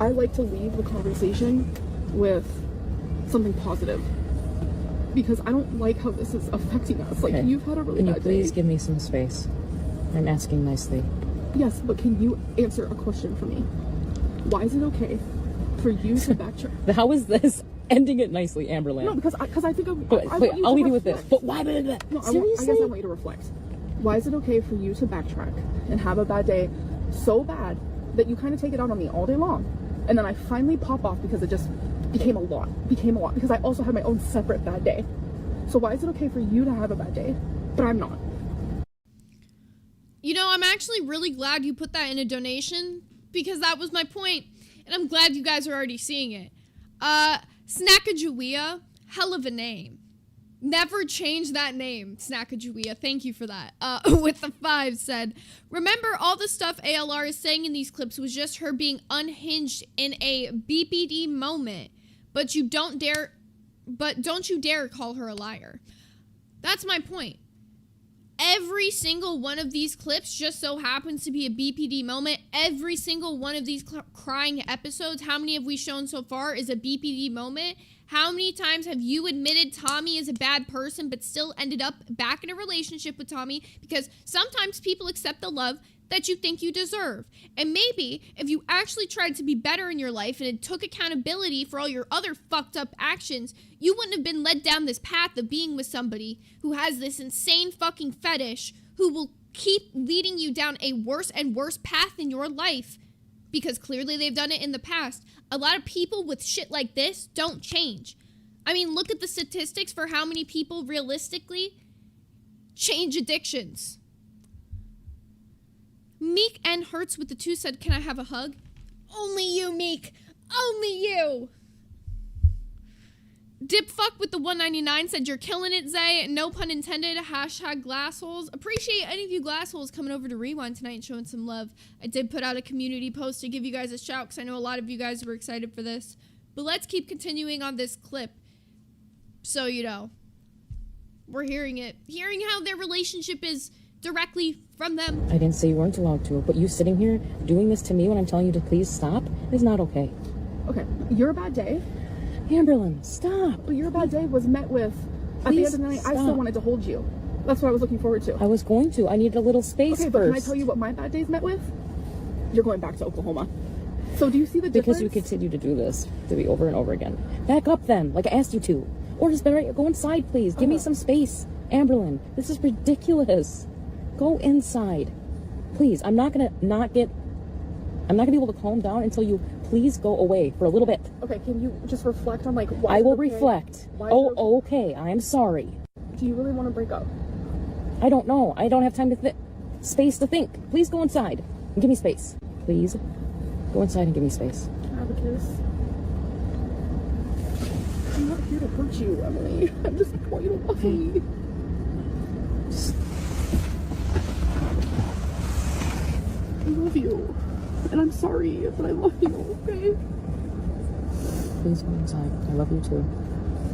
I like to leave the conversation with something positive, because I don't like how this is affecting us. Like, you've had a really bad day. Can you please give me some space? I'm asking nicely. Yes, but can you answer a question for me? Why is it okay for you to backtrack? How is this ending it nicely, Amberland? No, because I think I'll leave you with this. But why? No, Seriously? I guess I want you to reflect. Why is it okay for you to backtrack and have a bad day so bad that you kind of take it out on me all day long, and then I finally pop off because it just became a lot, because I also had my own separate bad day. So why is it okay for you to have a bad day, but I'm not? You know, I'm actually really glad you put that in a donation, because that was my point, and I'm glad you guys are already seeing it. Snackajawea, hell of a name. Never change that name, Snackajawea. Thank you for that. With the 5 said, remember all the stuff ALR is saying in these clips was just her being unhinged in a BPD moment, but don't you dare call her a liar. That's my point. Every single one of these clips just so happens to be a BPD moment. Every single one of these crying episodes, how many have we shown so far, is a BPD moment? How many times have you admitted Tommy is a bad person but still ended up back in a relationship with Tommy? Because sometimes people accept the love that you think you deserve. And maybe if you actually tried to be better in your life and took accountability for all your other fucked up actions, you wouldn't have been led down this path of being with somebody who has this insane fucking fetish, who will keep leading you down a worse and worse path in your life, because clearly they've done it in the past. A lot of people with shit like this don't change. I mean, look at the statistics for how many people realistically change addictions. N Hertz with the 2 said, can I have a hug? Only you, Meek. Only you. Dipfuck with the 199 said, you're killing it, Zay. No pun intended. Hashtag glassholes. Appreciate any of you glassholes coming over to Rewind tonight and showing some love. I did put out a community post to give you guys a shout because I know a lot of you guys were excited for this. But let's keep continuing on this clip. So, you know, we're hearing it. Hearing how their relationship is directly from them. I didn't say you weren't allowed to, but you sitting here doing this to me when I'm telling you to please stop is not okay. Okay, your bad day. Amberlyn, stop. But your bad day was met with, at the end of the night, I still wanted to hold you. That's what I was looking forward to. I was going to. I needed a little space okay, first. But can I tell you what my bad days met with? You're going back to Oklahoma. So do you see the difference? Because you continue to do this to me over and over again. Back up then, like I asked you to. Or just better, go inside, please. Give me some space. Amberlyn, this is ridiculous. Go inside. Please, I'm not gonna be able to calm down until you please go away for a little bit. Okay, can you just reflect on like why? I will reflect. Okay, I'm sorry. Do you really want to break up? I don't know. I don't have time to space to think. Please go inside and give me space. Please go inside and give me space. Can I have a kiss? I'm not here to hurt you, Emily. I'm just want you to love me. I love you. And I'm sorry, but I love you, okay? Please go inside. I love you too.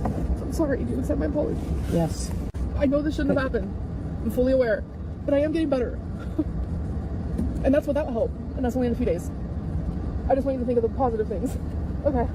I'm sorry. Do you accept my apology? Yes. I know this shouldn't have happened. I'm fully aware. But I am getting better. And that's without help. And that's only in a few days. I just want you to think of the positive things. Okay.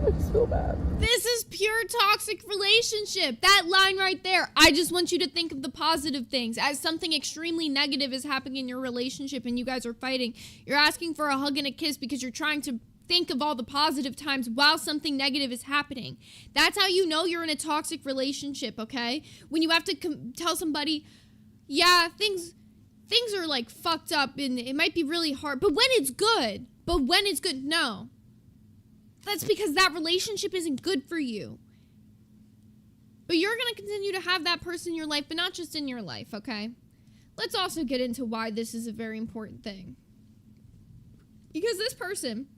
I just feel bad. This is pure toxic relationship. That line right there. I just want you to think of the positive things. As something extremely negative is happening in your relationship and you guys are fighting, you're asking for a hug and a kiss because you're trying to think of all the positive times while something negative is happening. That's how you know you're in a toxic relationship, okay? When you have to tell somebody, yeah, things are like fucked up and it might be really hard, but when it's good, no. That's because that relationship isn't good for you. But you're going to continue to have that person in your life, but not just in your life, okay? Let's also get into why this is a very important thing. Because this person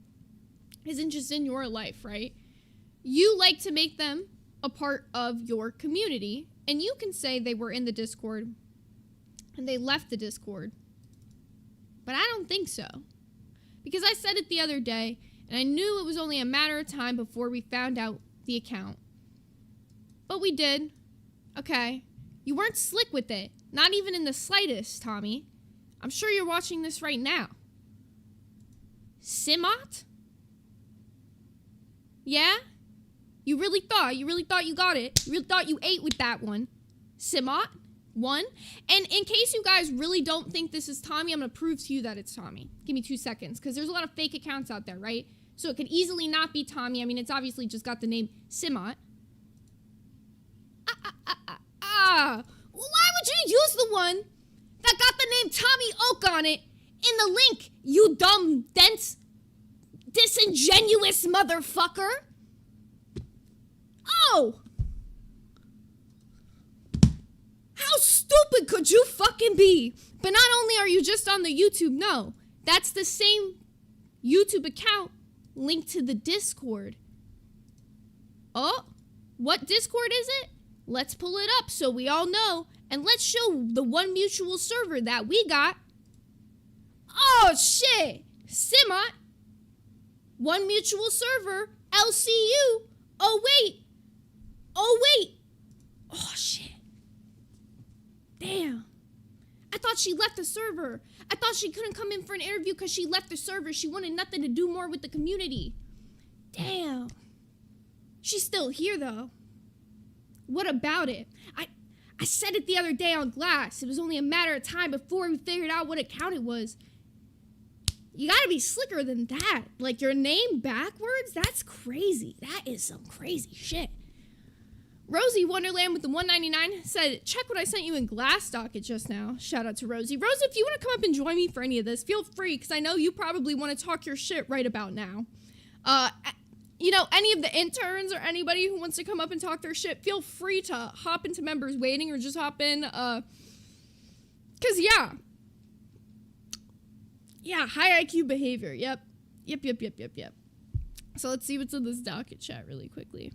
isn't just in your life, right? You like to make them a part of your community, and you can say they were in the Discord and they left the Discord. But I don't think so. Because I said it the other day, and I knew it was only a matter of time before we found out the account. But we did. Okay. You weren't slick with it. Not even in the slightest, Tommy. I'm sure you're watching this right now. Simot? Yeah? You really thought you got it. You really thought you ate with that one. Simot? One. And in case you guys really don't think this is Tommy, I'm going to prove to you that it's Tommy. Give me 2 seconds, because there's a lot of fake accounts out there, right? So it could easily not be Tommy. I mean, it's obviously just got the name Simot. Why would you use the one that got the name Tommy Oak on it in the link, you dumb, dense, disingenuous motherfucker? Oh! How stupid could you fucking be? But not only are you just on the YouTube, no. That's the same YouTube account linked to the Discord. Oh, what Discord is it? Let's pull it up so we all know. And let's show the one mutual server that we got. Oh, shit. Simot. One mutual server. LCU. Oh, wait. Oh, shit. Damn. I thought she left the server. I thought she couldn't come in for an interview because she left the server. She wanted nothing to do more with the community. Damn. She's still here, though. What about it? I said it the other day on Glass. It was only a matter of time before we figured out what account it was. You gotta be slicker than that. Like, your name backwards? That's crazy. That is some crazy shit. Rosie Wonderland with the 199 said, check what I sent you in Glassdocket just now. Shout out to Rosie. Rosie, if you want to come up and join me for any of this, feel free, because I know you probably want to talk your shit right about now. You know, any of the interns or anybody who wants to come up and talk their shit, feel free to hop into members waiting or just hop in, because, yeah, Yeah, high IQ behavior. Yep. So let's see what's in this docket chat really quickly.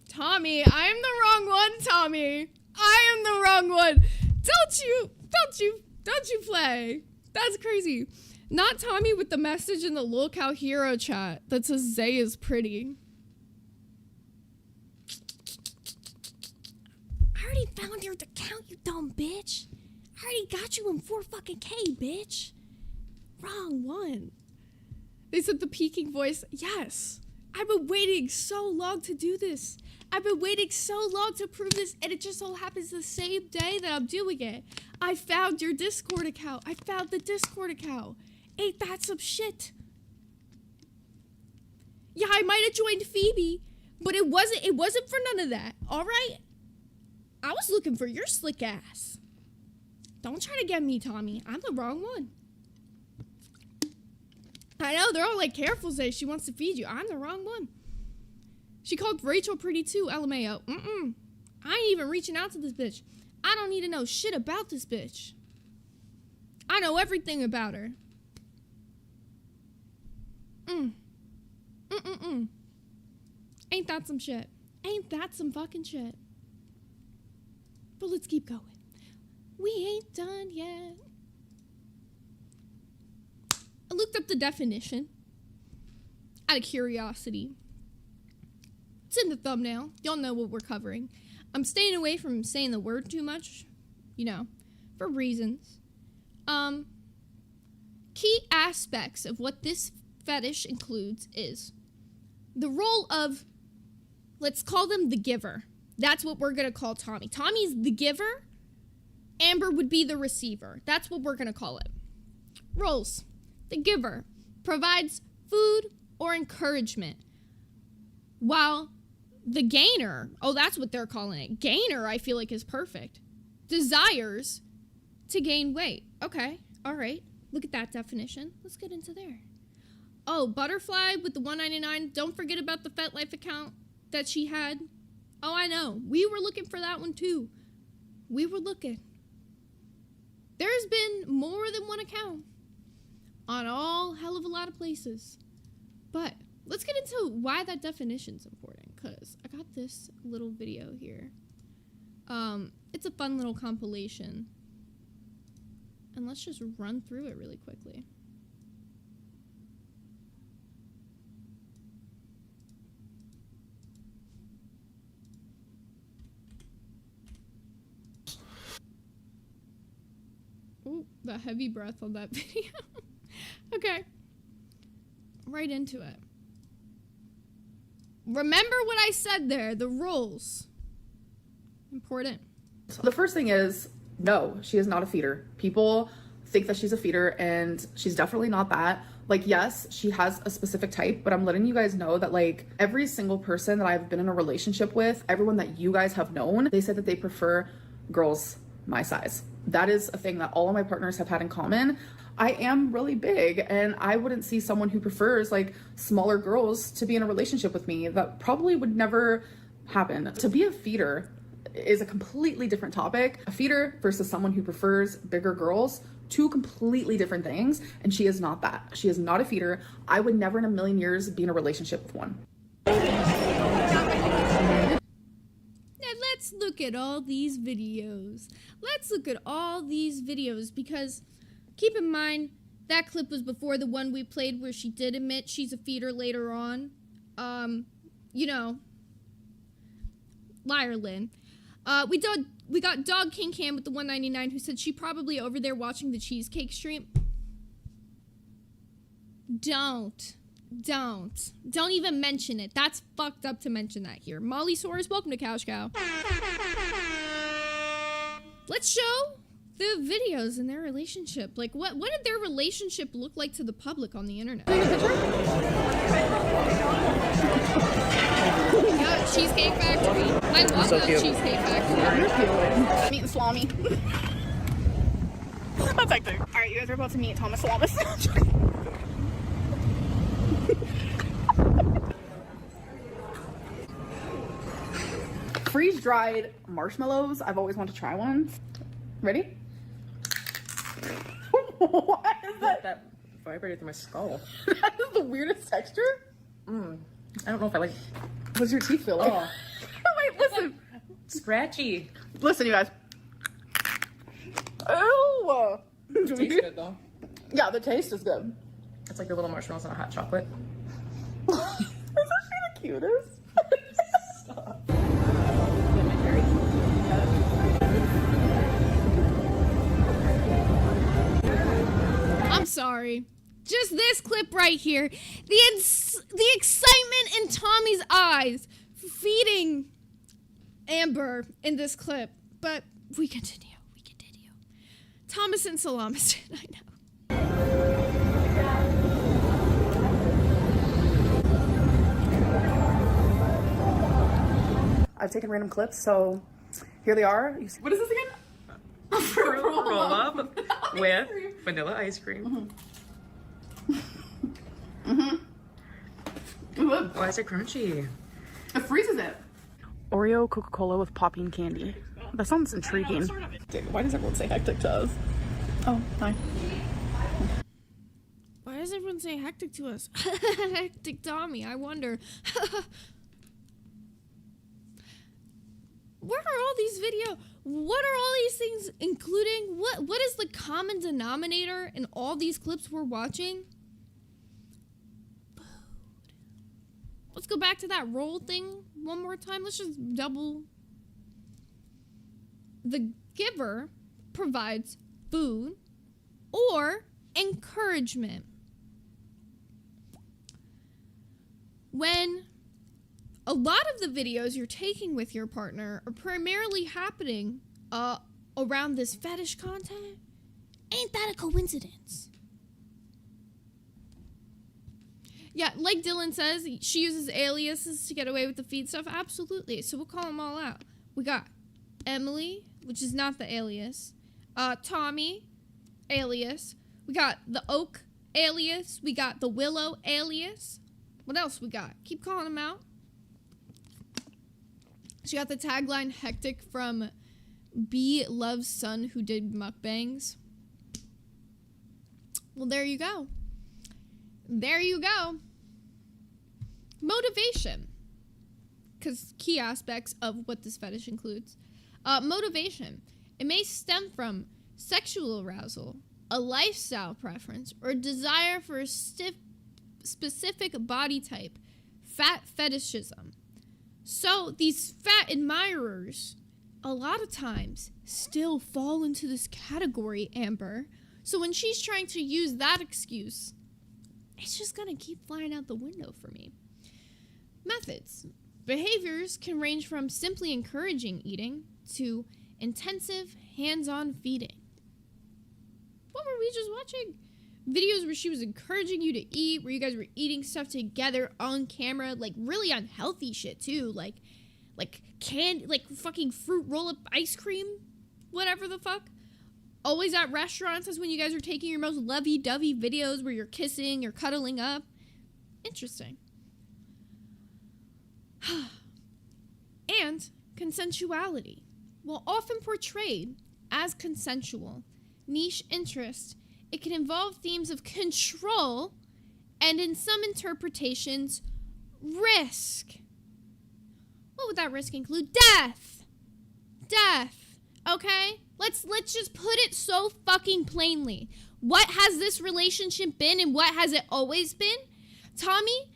Tommy, I am the wrong one, Tommy. I am the wrong one. Don't you play. That's crazy. Not Tommy with the message in the LolcowRewind hero chat that says Zay is pretty. I already found your account, you dumb bitch. I already got you in 4 fucking K, bitch. Wrong one. They said the peaking voice. Yes. I've been waiting so long to do this. I've been waiting so long to prove this, and it just so happens the same day that I'm doing it. I found your Discord account. I found the Discord account. Ain't that some shit? Yeah, I might have joined Phoebe, but it wasn't for none of that. All right? I was looking for your slick ass. Don't try to get me, Tommy. I'm the wrong one. I know, they're all like, careful, Zay. She wants to feed you. I'm the wrong one. She called Rachel pretty too, LMAO. I ain't even reaching out to this bitch. I don't need to know shit about this bitch. I know everything about her. Ain't that some shit? Ain't that some fucking shit? But let's keep going. We ain't done yet. I looked up the definition out of curiosity. It's in the thumbnail. Y'all know what we're covering. I'm staying away from saying the word too much, you know, for reasons. Key aspects of what this fetish includes is the role of, let's call them the giver. That's what we're going to call Tommy. Tommy's the giver. Amber would be the receiver. That's what we're going to call it. Roles. The giver provides food or encouragement, while the gainer, oh, that's what they're calling it. Gainer, I feel like, is perfect. Desires to gain weight. Okay, all right. Look at that definition. Let's get into there. Oh, Butterfly with the $1.99. Don't forget about the FetLife account that she had. Oh, I know. We were looking for that one too. We were looking. There's been more than one account on all hell of a lot of places. But let's get into why that definition's important, because I got this little video here. It's a fun little compilation. And let's just run through it really quickly. Ooh, the heavy breath on that video. Okay. Right into it. Remember what I said there, the rules. Important. So the first thing is, no, she is not a feeder. People think that she's a feeder, and she's definitely not that. Like, yes, she has a specific type, but I'm letting you guys know that, like, every single person that I've been in a relationship with, everyone that you guys have known, they said that they prefer girls my size. That is a thing that all of my partners have had in common. I am really big, and I wouldn't see someone who prefers like smaller girls to be in a relationship with me. That probably would never happen. To be a feeder is a completely different topic. A feeder versus someone who prefers bigger girls, two completely different things, and she is not that. She is not a feeder. I would never in a million years be in a relationship with one. Now let's look at all these videos. Let's look at all these videos, because keep in mind, that clip was before the one we played where she did admit she's a feeder later on. You know, liar Lynn. We got Dog King Cam with the $1.99 who said she probably over there watching the cheesecake stream. Don't even mention it. That's fucked up to mention that here. Molly Soares, welcome to Couch Cow. Let's show the videos in their relationship. Like, what did their relationship look like to the public on the internet? Yeah, Cheesecake Factory. I love So that cute. Cheesecake Factory. Meet Salami. That's acting. All right, you guys are about to meet Thomas Salamis. freeze-dried marshmallows. I've always wanted to try one. Ready? What is that? That vibrated through my skull. That is the weirdest texture. I don't know if I like. What's your teeth feel like? Oh. Wait, listen. Scratchy. Listen, you guys. Ew. Tastes good though. Yeah, the taste is good. It's like the little marshmallows and a hot chocolate. Isn't she the cutest? Stop. I'm sorry. Just this clip right here. The excitement in Tommy's eyes feeding Amber in this clip. But we continue. Thomas and Salamis. I know. I've taken random clips, so here they are. What is this again? Roll up with vanilla ice cream. Why is it crunchy? It freezes it. Oreo Coca-Cola with popping candy. That sounds intriguing. Why does everyone say hectic to us? Oh, hi. Why does everyone say hectic to us? Hectic Tommy, I wonder. Where are all these videos? What are all these things including? What is the common denominator in all these clips we're watching? Food. Let's go back to that roll thing one more time. Let's just double. The giver provides food or encouragement. When a lot of the videos you're taking with your partner are primarily happening around this fetish content, ain't that a coincidence? Yeah, like Dylan says, she uses aliases to get away with the feed stuff. Absolutely. So we'll call them all out. We got Emily, which is not the alias. Tommy, alias. We got the Oak alias. We got the Willow alias. What else we got? Keep calling them out. She got the tagline hectic from B Love's son who did mukbangs. Well, there you go. There you go. Motivation. Because key aspects of what this fetish includes. Motivation. It may stem from sexual arousal, a lifestyle preference, or a desire for a specific body type, fat fetishism. So these fat admirers, a lot of times, still fall into this category, Amber. So when she's trying to use that excuse, it's just gonna keep flying out the window for me. Methods. Behaviors can range from simply encouraging eating to intensive hands-on feeding. What were we just watching? Videos where she was encouraging you to eat, where you guys were eating stuff together on camera, like really unhealthy shit too, like candy, like fucking fruit roll-up ice cream, whatever the fuck. Always at restaurants is when you guys are taking your most lovey-dovey videos where you're kissing or cuddling up. Interesting. And consensuality. While often portrayed as consensual, niche interest, it can involve themes of control and, in some interpretations, risk. What would that risk include? Death. Death. Okay? Let's just put it so fucking plainly. What has this relationship been and what has it always been? Tommy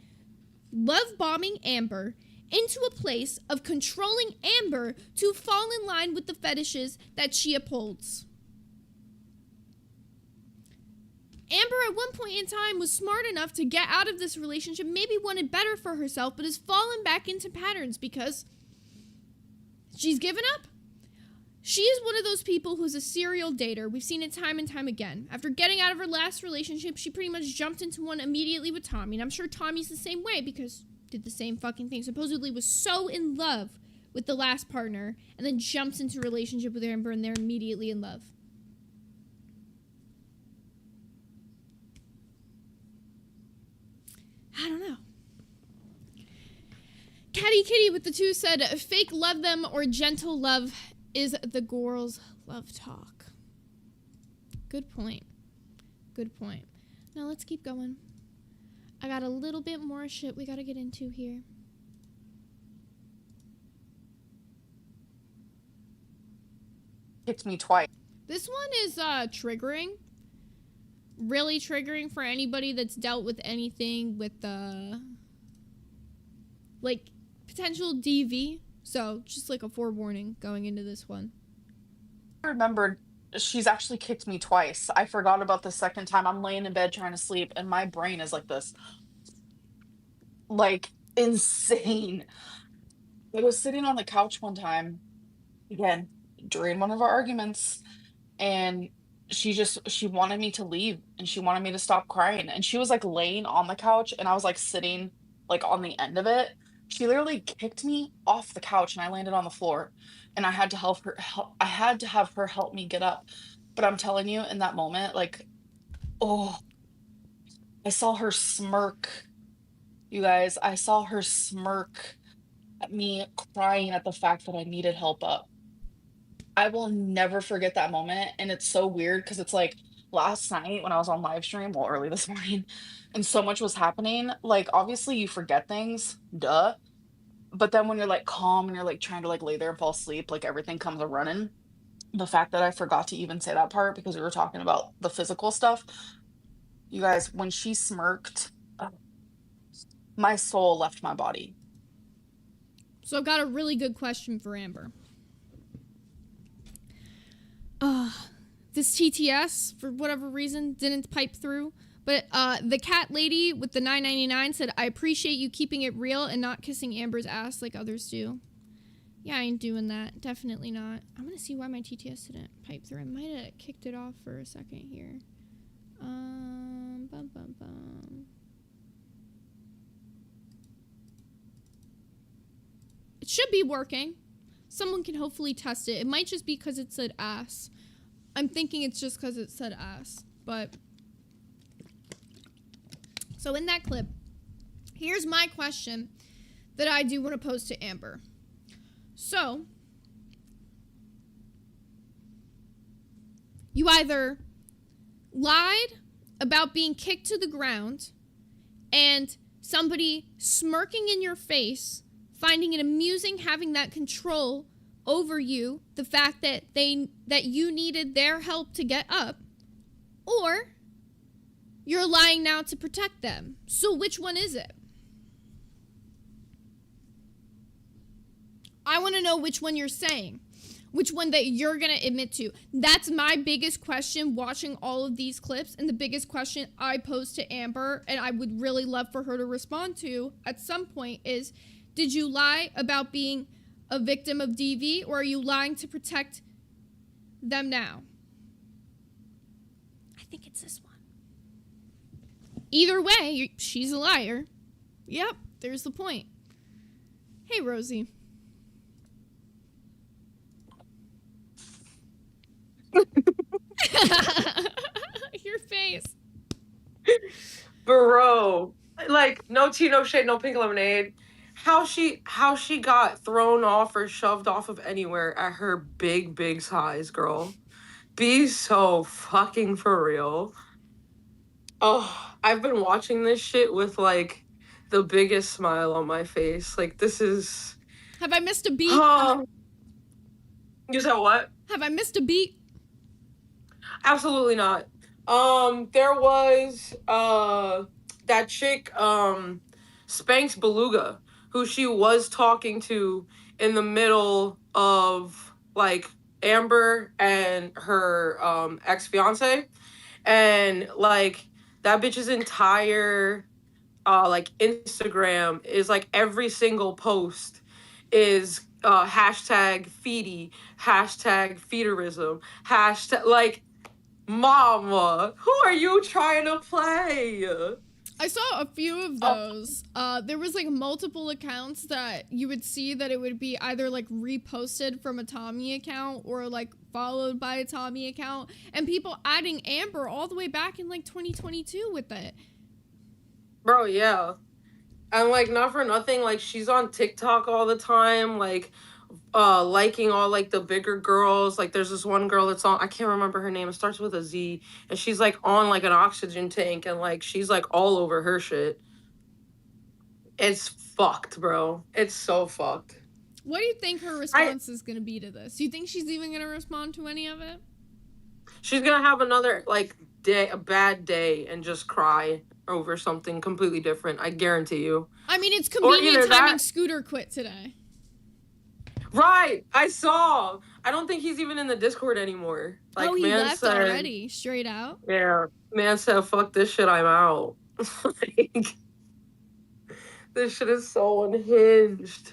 love bombing Amber into a place of controlling Amber to fall in line with the fetishes that she upholds. Amber at one point in time was smart enough to get out of this relationship, maybe wanted better for herself, but has fallen back into patterns because she's given up. She is one of those people who's a serial dater. We've seen it time and time again. After getting out of her last relationship, she pretty much jumped into one immediately with Tommy. And I'm sure Tommy's the same way because did the same fucking thing. Supposedly was so in love with the last partner and then jumps into a relationship with Amber and they're immediately in love. I don't know. Caddy Party Kitty with the 2 said, fake love them or gentle love is the girls' love talk. Good point. Good point. Now let's keep going. I got a little bit more shit we gotta get into here. Kicked me twice. This one is triggering. Really triggering for anybody that's dealt with anything with like potential DV. So just like a forewarning going into this one. I remembered she's actually kicked me twice. I forgot about the second time. I'm laying in bed trying to sleep and my brain is like this. Like insane. I was sitting on the couch one time, again, during one of our arguments, and she wanted me to leave and she wanted me to stop crying. And she was like laying on the couch and I was like sitting like on the end of it. She literally kicked me off the couch and I landed on the floor and I had to I had to have her help me get up. But I'm telling you, in that moment, like, oh, I saw her smirk. You guys, I saw her smirk at me crying at the fact that I needed help up. I will never forget that moment. And it's so weird because it's like last night when I was on live stream, well, early this morning, and so much was happening. Like, obviously, you forget things, duh. But then when you're like calm and you're like trying to like lay there and fall asleep, like everything comes a running. The fact that I forgot to even say that part because we were talking about the physical stuff. You guys, when she smirked, my soul left my body. So I've got a really good question for Amber. This TTS, for whatever reason, didn't pipe through. But the cat lady with the $9.99 said, I appreciate you keeping it real and not kissing Amber's ass like others do. Yeah, I ain't doing that. Definitely not. I'm going to see why my TTS didn't pipe through. I might have kicked it off for a second here. It should be working. Someone can hopefully test it. It might just be because it said ass. I'm thinking it's just because it said ass. But, so in that clip, here's my question that I do want to pose to Amber. So, you either lied about being kicked to the ground and somebody smirking in your face, finding it amusing having that control over you, the fact that you needed their help to get up, or you're lying now to protect them. So which one is it? I want to know which one you're saying. Which one that you're going to admit to. That's my biggest question watching all of these clips, and the biggest question I pose to Amber, and I would really love for her to respond to at some point is, did you lie about being a victim of DV, or are you lying to protect them now? I think it's this one. Either way, she's a liar. Yep, there's the point. Hey, Rosie. Your face. Bro, like, no tea, no shade, no pink lemonade. How she got thrown off or shoved off of anywhere at her big size, girl. Be so fucking for real. Oh, I've been watching this shit with like the biggest smile on my face. Like, this is... Have I missed a beat? You said what? Have I missed a beat? Absolutely not. There was that chick, Spanx Beluga, who she was talking to in the middle of like Amber and her ex-fiance, and like that bitch's entire like Instagram is like every single post is hashtag feedy, hashtag feederism, hashtag like, mama, who are you trying to play? I saw a few of those. There was like multiple accounts that you would see that it would be either like reposted from a Tommy account or like followed by a Tommy account, and people adding Amber all the way back in like 2022 with it. Bro, yeah. And like not for nothing, like she's on TikTok all the time, like liking all like the bigger girls. Like there's this one girl that's on, I can't remember her name, it starts with a Z, and she's like on like an oxygen tank, and like she's like all over her shit. It's fucked, bro. It's so fucked. What do you think her response is going to be to this? Do you think she's even going to respond to any of it? She's gonna have another like day, a bad day, and just cry over something completely different. I guarantee you. I mean, it's convenient timing. That... Scooter quit today. Right, I saw. I don't think he's even in the Discord anymore. Like, he man left said, already, straight out. Yeah, man said, "Fuck this shit, I'm out." Like, this shit is so unhinged.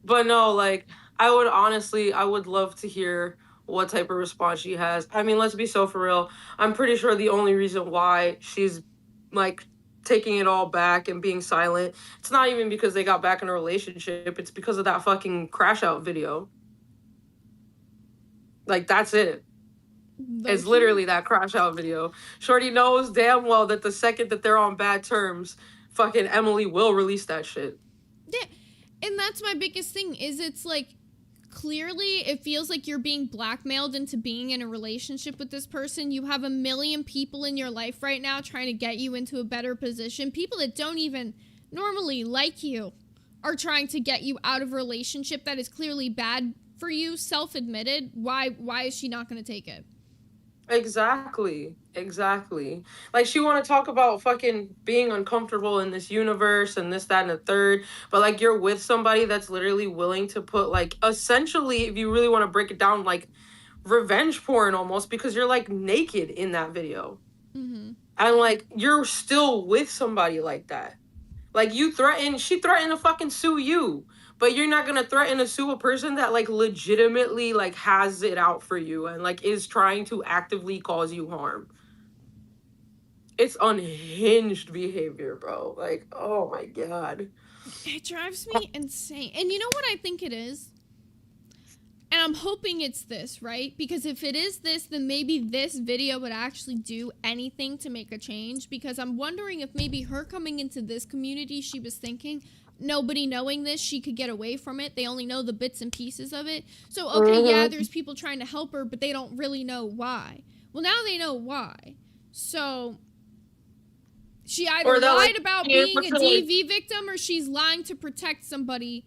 But no, like, I would love to hear what type of response she has. I mean, let's be so for real. I'm pretty sure the only reason why she's like taking it all back and being silent, it's not even because they got back in a relationship. It's because of that fucking crash out video. Like, that's it. It's literally that crash out video. Shorty knows damn well that the second that they're on bad terms, fucking Emily will release that shit. Yeah. And that's my biggest thing, is it's like, clearly it feels like you're being blackmailed into being in a relationship with this person. You have a million people in your life right now trying to get you into a better position. People that don't even normally like you are trying to get you out of a relationship that is clearly bad for you, self-admitted. Why is she not going to take it? Exactly. Like, she want to talk about fucking being uncomfortable in this universe and this, that, and the third, but like, you're with somebody that's literally willing to put like, essentially, if you really want to break it down, like revenge porn almost, because you're like naked in that video. Mm-hmm. And like, you're still with somebody like that. Like, she threatened to fucking sue you, but you're not gonna threaten to sue a person that like legitimately like has it out for you and like is trying to actively cause you harm. It's unhinged behavior, bro. Like, oh my God. It drives me insane. And you know what I think it is? And I'm hoping it's this, right? Because if it is this, then maybe this video would actually do anything to make a change. Because I'm wondering if maybe her coming into this community, she was thinking, nobody knowing this, she could get away from it. They only know the bits and pieces of it. So, okay, yeah, there's people trying to help her, but they don't really know why. Well, now they know why. So she either lied about being a DV victim, or she's lying to protect somebody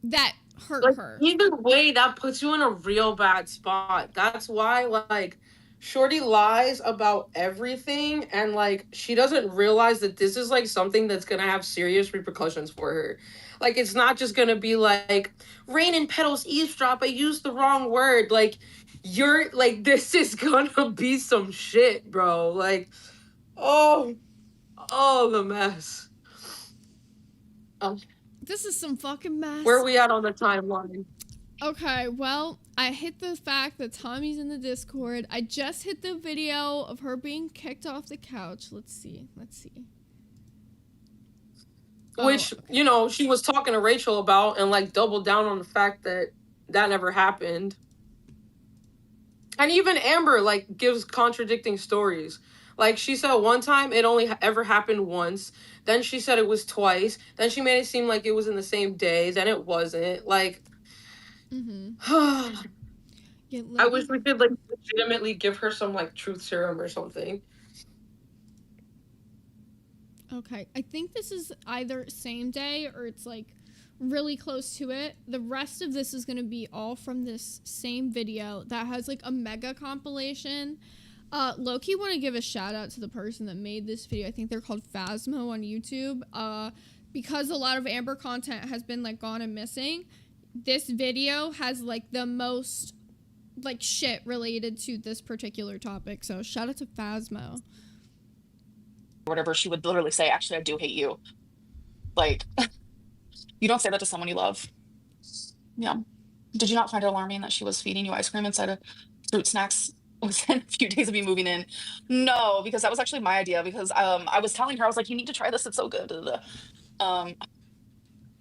that hurt her. Either way, that puts you in a real bad spot. That's why, like, Shorty lies about everything, and like, she doesn't realize that this is like something that's gonna have serious repercussions for her. Like, it's not just gonna be like, rain and petals eavesdrop, I used the wrong word. Like, you're like, this is gonna be some shit, bro. Like, oh, the mess. This is some fucking mess. Where are we at on the timeline? Okay, well, I hit the fact that Tommy's in the Discord. I just hit the video of her being kicked off the couch. Let's see. Which, you know, she was talking to Rachel about and, like, doubled down on the fact that that never happened. And even Amber, like, gives contradicting stories. Like, she said one time it only ever happened once. Then she said it was twice. Then she made it seem like it was in the same day. Then it wasn't. Like, I wish we could, like, legitimately give her some, like, truth serum or something. Okay, I think this is either same day or it's, like, really close to it. The rest of this is going to be all from this same video that has, like, a mega compilation. Low-key want to give a shout out to the person that made this video. I think they're called Phasmo on YouTube. Because a lot of Amber content has been, like, gone and missing, this video has, like, the most, like, shit related to this particular topic. So shout out to Phasmo. Whatever, she would literally say, actually, I do hate you. Like, you don't say that to someone you love. Yeah. Did you not find it alarming that she was feeding you ice cream inside of fruit snacks within a few days of me moving in? No, because that was actually my idea, because I was telling her, I was like, you need to try this, it's so good.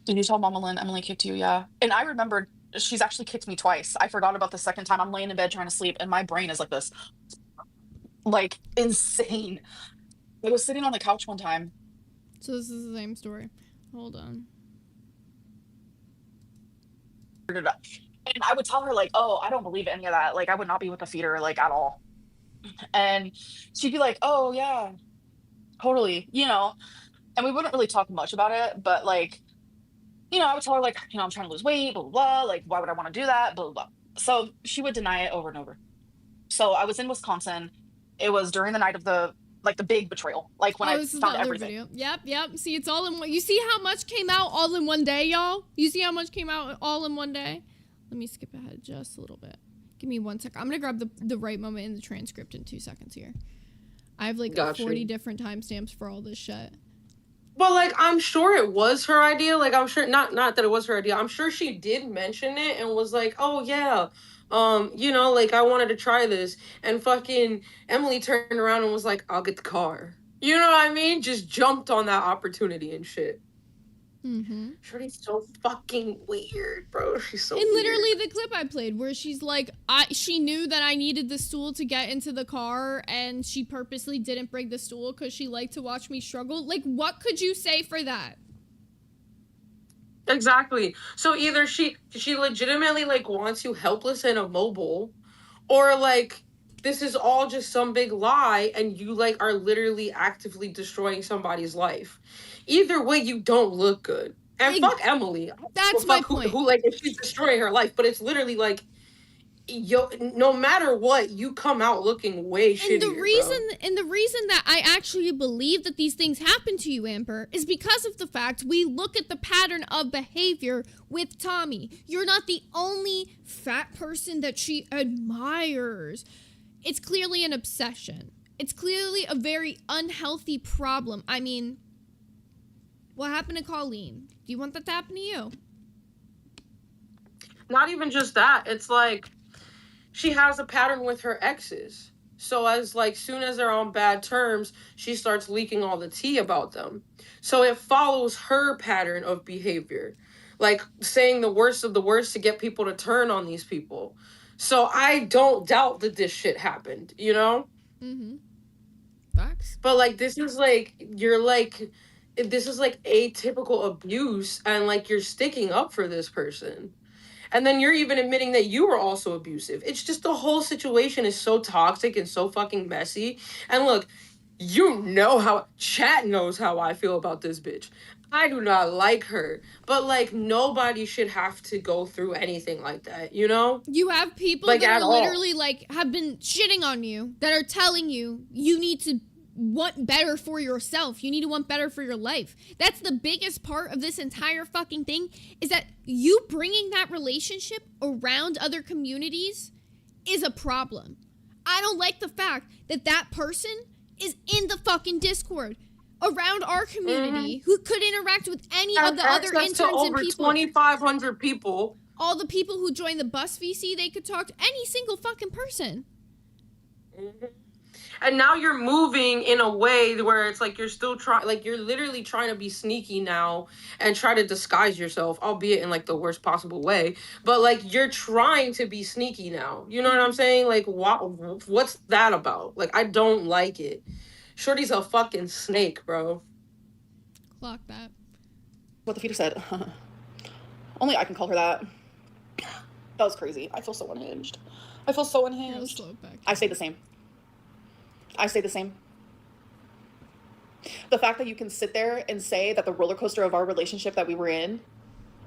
Did you tell Mama Lynn Emily kicked you? Yeah. And I remembered she's actually kicked me twice. I forgot about the second time. I'm laying in bed trying to sleep and my brain is like this. Like, insane. I was sitting on the couch one time So this is the same story. Hold on. And I would tell her, like, oh, I don't believe any of that. Like, I would not be with a feeder, like, at all. And she'd be like, oh, yeah, totally, you know. And we wouldn't really talk much about it, but, like, you know, I would tell her, like, you know, I'm trying to lose weight, blah, blah, blah. Like, why would I want to do that? Blah, blah, blah. So she would deny it over and over. So I was in Wisconsin. It was during the night of the big betrayal. Like, when I This is found the other everything. video. Yep. See, it's all in one. You see how much came out all in one day, y'all? You see how much came out all in one day? Let me skip ahead just a little bit. Give me 1 sec. I'm gonna grab the right moment in the transcript in 2 seconds here. I have like 40 different timestamps for all this shit. But like, I'm sure it was her idea. Like, I'm sure not that it was her idea. I'm sure she did mention it and was like, oh yeah, you know, like, I wanted to try this. And fucking Emily turned around and was like, I'll get the car. You know what I mean? Just jumped on that opportunity and shit. Mm-hmm. Shorty's so fucking weird, bro. She's so And literally weird. the clip I played where she's like, she knew that I needed the stool to get into the car and she purposely didn't bring the stool because she liked to watch me struggle. Like, what could you say for that? Exactly. So either she legitimately like wants you helpless and immobile, or like this is all just some big lie and you like are literally actively destroying somebody's life. Either way, you don't look good. And fuck Emily. That's my point. Who like if she's destroying her life, but it's literally like no matter what, you come out looking way shittier. And the reason that I actually believe that these things happen to you, Amber, is because of the fact we look at the pattern of behavior with Tommy. You're not the only fat person that she admires. It's clearly an obsession. It's clearly a very unhealthy problem. I mean, what happened to Colleen? Do you want that to happen to you? Not even just that. It's like she has a pattern with her exes. So as like soon as they're on bad terms, she starts leaking all the tea about them. So it follows her pattern of behavior. Like saying the worst of the worst to get people to turn on these people. So I don't doubt that this shit happened, you know? Mm-hmm. Facts. But like this is like this is like atypical abuse and like you're sticking up for this person. And then you're even admitting that you were also abusive. It's just the whole situation is so toxic and so fucking messy. And look, you know how chat knows how I feel about this bitch. I do not like her. But like nobody should have to go through anything like that, you know? You have people like, that are literally like have been shitting on you, that are telling you you need to want better for yourself. You need to want better for your life. That's the biggest part of this entire fucking thing, is that you bringing that relationship around other communities is a problem. I don't like the fact that that person is in the fucking Discord around our community who could interact with any of the other interns to over and people. 2,500 people. All the people who join the bus VC, they could talk to any single fucking person. Mm-hmm. And now you're moving in a way where it's like you're still trying, like you're literally trying to be sneaky now and try to disguise yourself, albeit in like the worst possible way. But like you're trying to be sneaky now. You know what I'm saying? Like what's that about? Like I don't like it. Shorty's a fucking snake, bro. Clock that. What the feeder said. Only I can call her that. That was crazy. I feel so unhinged. I say the same. The fact that you can sit there and say that the roller coaster of our relationship that we were in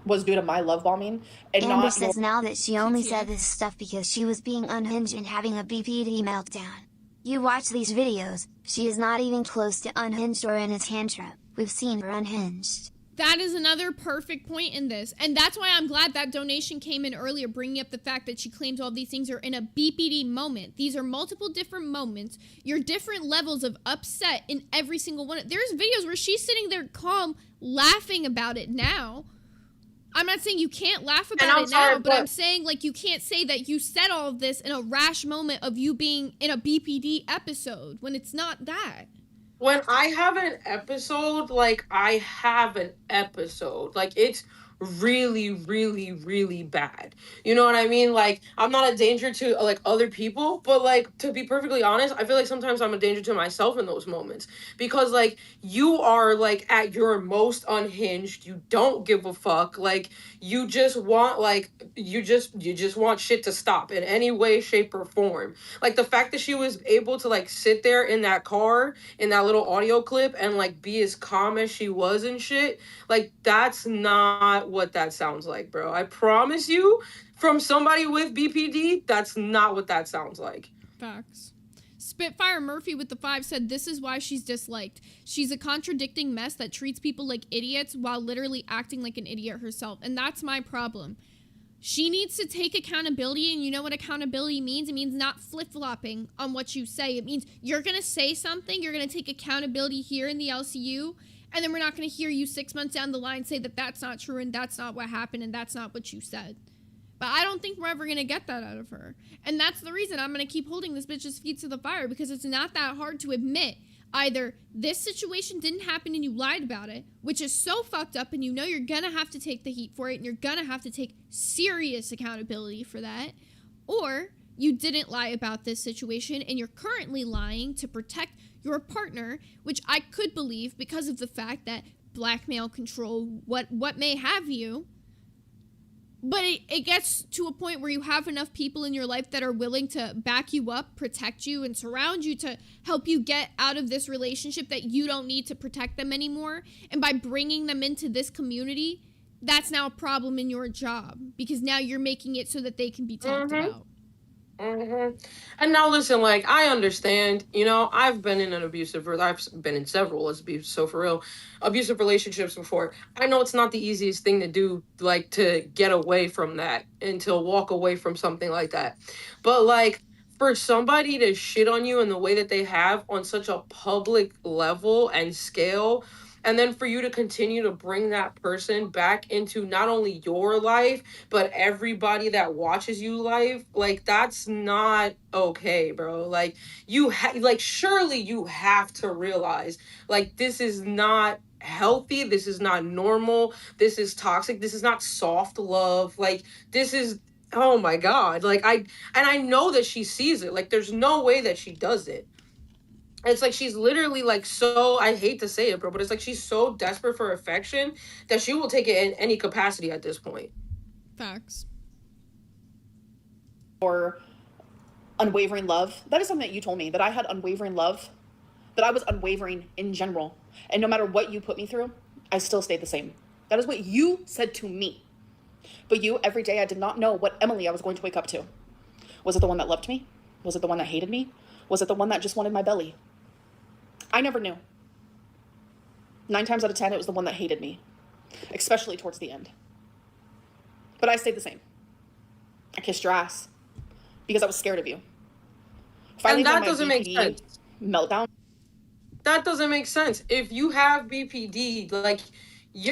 was due to my love bombing and Amber not says now that she only said this stuff because she was being unhinged and having a BPD meltdown. You watch these videos, she is not even close to unhinged or in a tantrum. We've seen her unhinged. That is another perfect point in this. And that's why I'm glad that donation came in earlier, bringing up the fact that she claims all these things are in a BPD moment. These are multiple different moments. Your different levels of upset in every single one. There's videos where she's sitting there calm, laughing about it now. I'm not saying you can't laugh about it now, but I'm saying like you can't say that you said all of this in a rash moment of you being in a BPD episode when it's not that. When I have an episode, like, I have an episode. Like, it's really, really, really bad. You know what I mean? Like, I'm not a danger to like other people, but like, to be perfectly honest, I feel like sometimes I'm a danger to myself in those moments, because like you are like at your most unhinged. You don't give a fuck. Like, you just want like you just want shit to stop in any way, shape, or form. Like, the fact that she was able to like sit there in that car in that little audio clip and like be as calm as she was and shit, like, that's not what that sounds like, bro. I promise you, from somebody with BPD, that's not what that sounds like. Facts. Spitfire Murphy with the 5 said this is why she's disliked. She's a contradicting mess that treats people like idiots while literally acting like an idiot herself. And that's my problem. She needs to take accountability, and you know what accountability means? It means not flip-flopping on what you say. It means you're going to say something, you're going to take accountability here in the LCU, and then we're not going to hear you 6 months down the line say that that's not true and that's not what happened and that's not what you said. But I don't think we're ever going to get that out of her. And that's the reason I'm going to keep holding this bitch's feet to the fire, because it's not that hard to admit either this situation didn't happen and you lied about it, which is so fucked up, and you know you're going to have to take the heat for it and you're going to have to take serious accountability for that, or you didn't lie about this situation and you're currently lying to protect your partner, which I could believe because of the fact that blackmail, control, what may have you. But it gets to a point where you have enough people in your life that are willing to back you up, protect you, and surround you to help you get out of this relationship that you don't need to protect them anymore. And by bringing them into this community, that's now a problem in your job, because now you're making it so that they can be talked about. And now listen, like, I understand, you know, I've been in several, let's be so for real, abusive relationships before. I know it's not the easiest thing to do, like, to get away from that and to walk away from something like that. But like, for somebody to shit on you in the way that they have on such a public level and scale, and then for you to continue to bring that person back into not only your life, but everybody that watches you life, like, that's not okay, bro. Like, surely you have to realize, like, this is not healthy. This is not normal. This is toxic. This is not soft love. Like, this is, oh my God. Like, I know that she sees it. Like, there's no way that she does it. It's like she's literally like, so, I hate to say it, bro, but it's like she's so desperate for affection that she will take it in any capacity at this point. Facts. Or unwavering love. That is something that you told me, that I had unwavering love, that I was unwavering in general. And no matter what you put me through, I still stayed the same. That is what you said to me. But you, every day, I did not know what Emily I was going to wake up to. Was it the one that loved me? Was it the one that hated me? Was it the one that just wanted my belly? I never knew. 9 times out of 10, it was the one that hated me, especially towards the end. But I stayed the same. I kissed your ass because I was scared of you. Finally, and that doesn't make sense. Meltdown. That doesn't make sense. If you have BPD, like,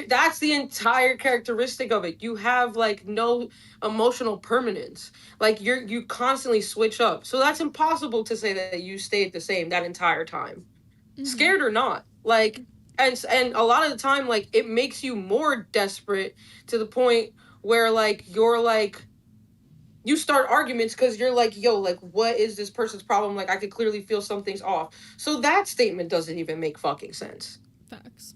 that's the entire characteristic of it. You have like no emotional permanence. Like, you constantly switch up. So that's impossible to say that you stayed the same that entire time. Scared or not. Like, and a lot of the time, like, it makes you more desperate to the point where like you're like, you start arguments because you're like, yo, like, what is this person's problem? Like, I could clearly feel something's off. So that statement doesn't even make fucking sense. Facts.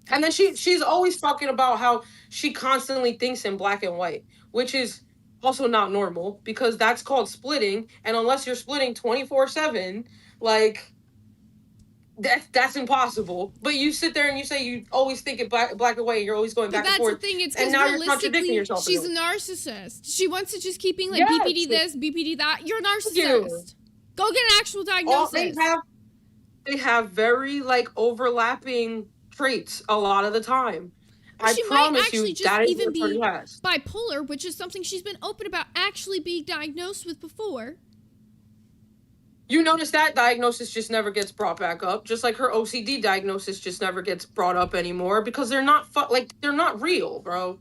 And then she's always talking about how she constantly thinks in black and white, which is also not normal, because that's called splitting. And unless you're splitting 24/7, like, that's impossible. But you sit there and you say you always think it black and white. You're always going back and forth. But that's the thing. It's and now you're contradicting yourself. She's a narcissist. She wants to just keep being like, BPD this, BPD that. You're a narcissist. Go get an actual diagnosis. They have very like overlapping traits a lot of the time. She might actually just even be bipolar, which is something she's been open about actually being diagnosed with before. You notice that diagnosis just never gets brought back up, just like her OCD diagnosis just never gets brought up anymore, because they're not they're not real, bro.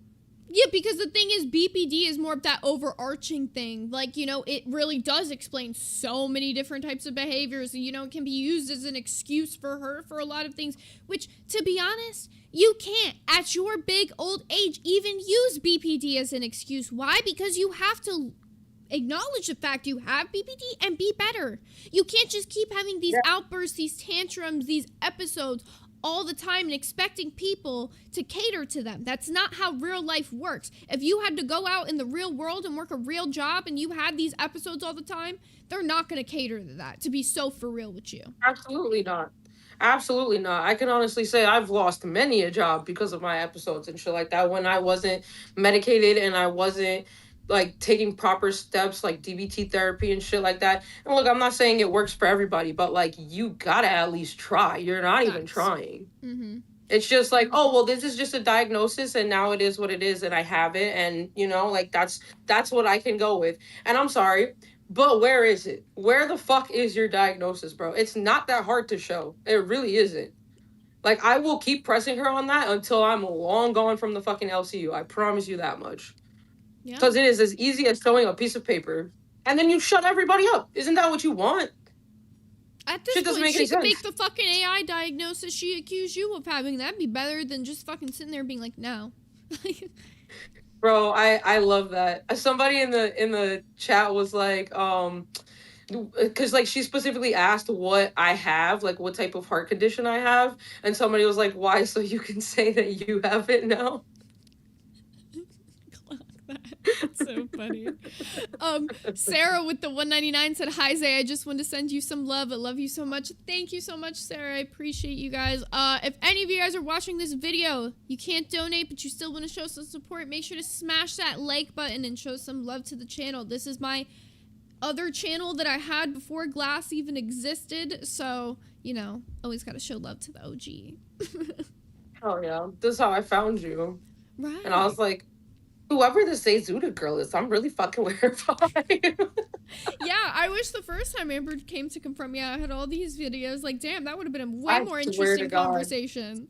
Yeah, because the thing is, BPD is more of that overarching thing. Like, you know, it really does explain so many different types of behaviors, and, you know, it can be used as an excuse for her for a lot of things, which, to be honest, You can't, at your big old age, even use BPD as an excuse. Why? Because you have to acknowledge the fact you have BPD and be better. You can't just keep having these outbursts, these tantrums, these episodes all the time and expecting people to cater to them. That's not how real life works. If you had to go out in the real world and work a real job and you had these episodes all the time, they're not going to cater to that, to be so for real with you. Absolutely not. Absolutely not. I can honestly say I've lost many a job because of my episodes and shit like that when I wasn't medicated and I wasn't like taking proper steps like DBT therapy and shit like that. And look, I'm not saying it works for everybody, but like you gotta at least try. You're not even trying. Mm-hmm. It's just like, oh, well, this is just a diagnosis and now it is what it is and I have it. And, you know, like that's what I can go with. And I'm sorry, but where is it? Where the fuck is your diagnosis, bro? It's not that hard to show. It really isn't. Like, I will keep pressing her on that until I'm long gone from the fucking LCU. I promise you that much. Because it is as easy as showing a piece of paper. And then you shut everybody up. Isn't that what you want? At this point, she could make the fucking AI diagnosis she accused you of having. That'd be better than just fucking sitting there being like, no. Bro, I love that. Somebody in the chat was like, because like she specifically asked what I have, like what type of heart condition I have, and somebody was like, why? So you can say that you have it now. That's so funny. Sarah with the 199 said, hi Zay, I just wanted to send you some love. I love you so much. Thank you so much, Sarah. I appreciate you guys. If any of you guys are watching this video, you can't donate, but you still want to show some support, make sure to smash that like button and show some love to the channel. This is my other channel that I had before Glass even existed, so, you know, always gotta show love to the OG. Oh yeah, this is how I found you. Right. And I was like, whoever this Zuda girl is, I'm really fucking with her vibe. Yeah, I wish the first time Amber came to confront me, I had all these videos. Like, damn, that would have been a way more interesting conversation.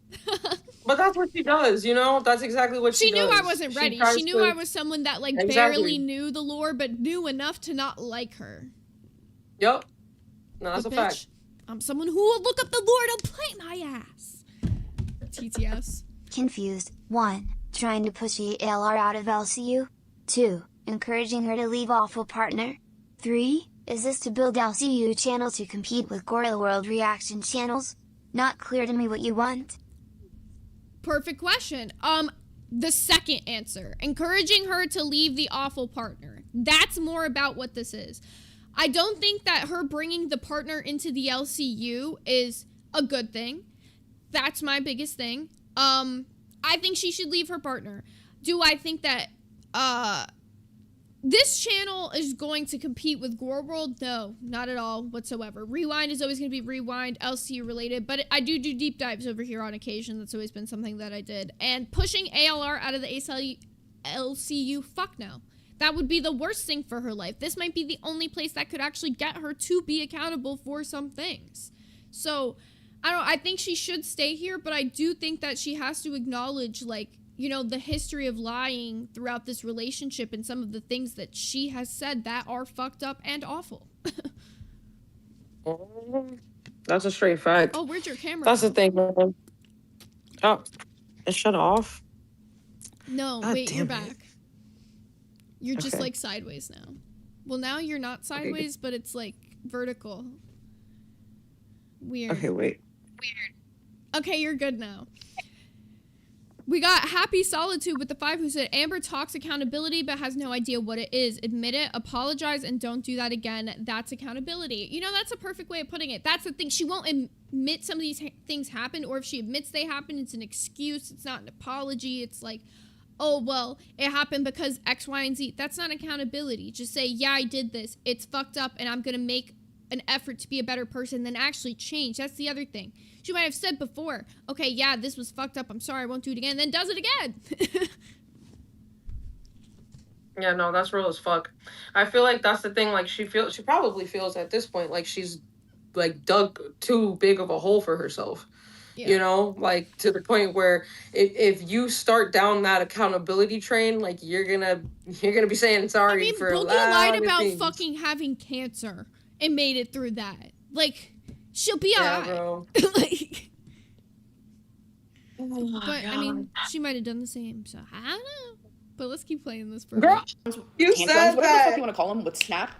But that's what she does, you know? That's exactly what she does. She knew I wasn't ready. She knew I was someone that, like, barely knew the lore, but knew enough to not like her. Yep. No, that's a fact. I'm someone who will look up the lore, don't play my ass. TTS. Confused. 1. Trying to push ELR out of LCU? 2. Encouraging her to leave awful partner? 3. Is this to build LCU channel to compete with Gorilla World reaction channels? Not clear to me what you want. Perfect question. The second answer. Encouraging her to leave the awful partner. That's more about what this is. I don't think that her bringing the partner into the LCU is a good thing. That's my biggest thing. I think she should leave her partner. Do I think that this channel is going to compete with Gore World? No, not at all whatsoever. Rewind is always going to be Rewind, LCU related, but I do deep dives over here on occasion. That's always been something that I did. And pushing ALR out of the LCU, fuck no. That would be the worst thing for her life. This might be the only place that could actually get her to be accountable for some things. So, I think she should stay here, but I do think that she has to acknowledge, like, you know, the history of lying throughout this relationship and some of the things that she has said that are fucked up and awful. That's a straight fact. Oh, where's your camera? That's the thing, man. Oh, it shut off. No, God wait, you're damn back. You're just, like, sideways now. Well, now you're not sideways, but it's, like, vertical. Weird. Okay, wait. Okay, you're good now. We got Happy Solitude with the 5 who said, Amber talks accountability but has no idea what it is. Admit it, apologize, and don't do that again. That's accountability. You know, that's a perfect way of putting it. That's the thing. She won't admit some of these things happened, or if she admits they happened, it's an excuse. It's not an apology. It's like, oh, well, it happened because X, Y, and Z. That's not accountability. Just say, yeah, I did this. It's fucked up, and I'm going to make an effort to be a better person than actually change. That's the other thing. She might have said before, okay, yeah, this was fucked up. I'm sorry, I won't do it again. Then does it again. Yeah, no, that's real as fuck. I feel like that's the thing. Like she probably feels at this point like she's like dug too big of a hole for herself. Yeah. You know, like to the point where if you start down that accountability train, like you're gonna be saying sorry for a lot of things. lied about fucking having cancer and made it through that. Like, she'll be alright. Bro. Like, But I mean, she might have done the same, so I don't know. But let's keep playing this for a Girl, bit. you Tantrums, said whatever the fuck that. you want to call them, would snap.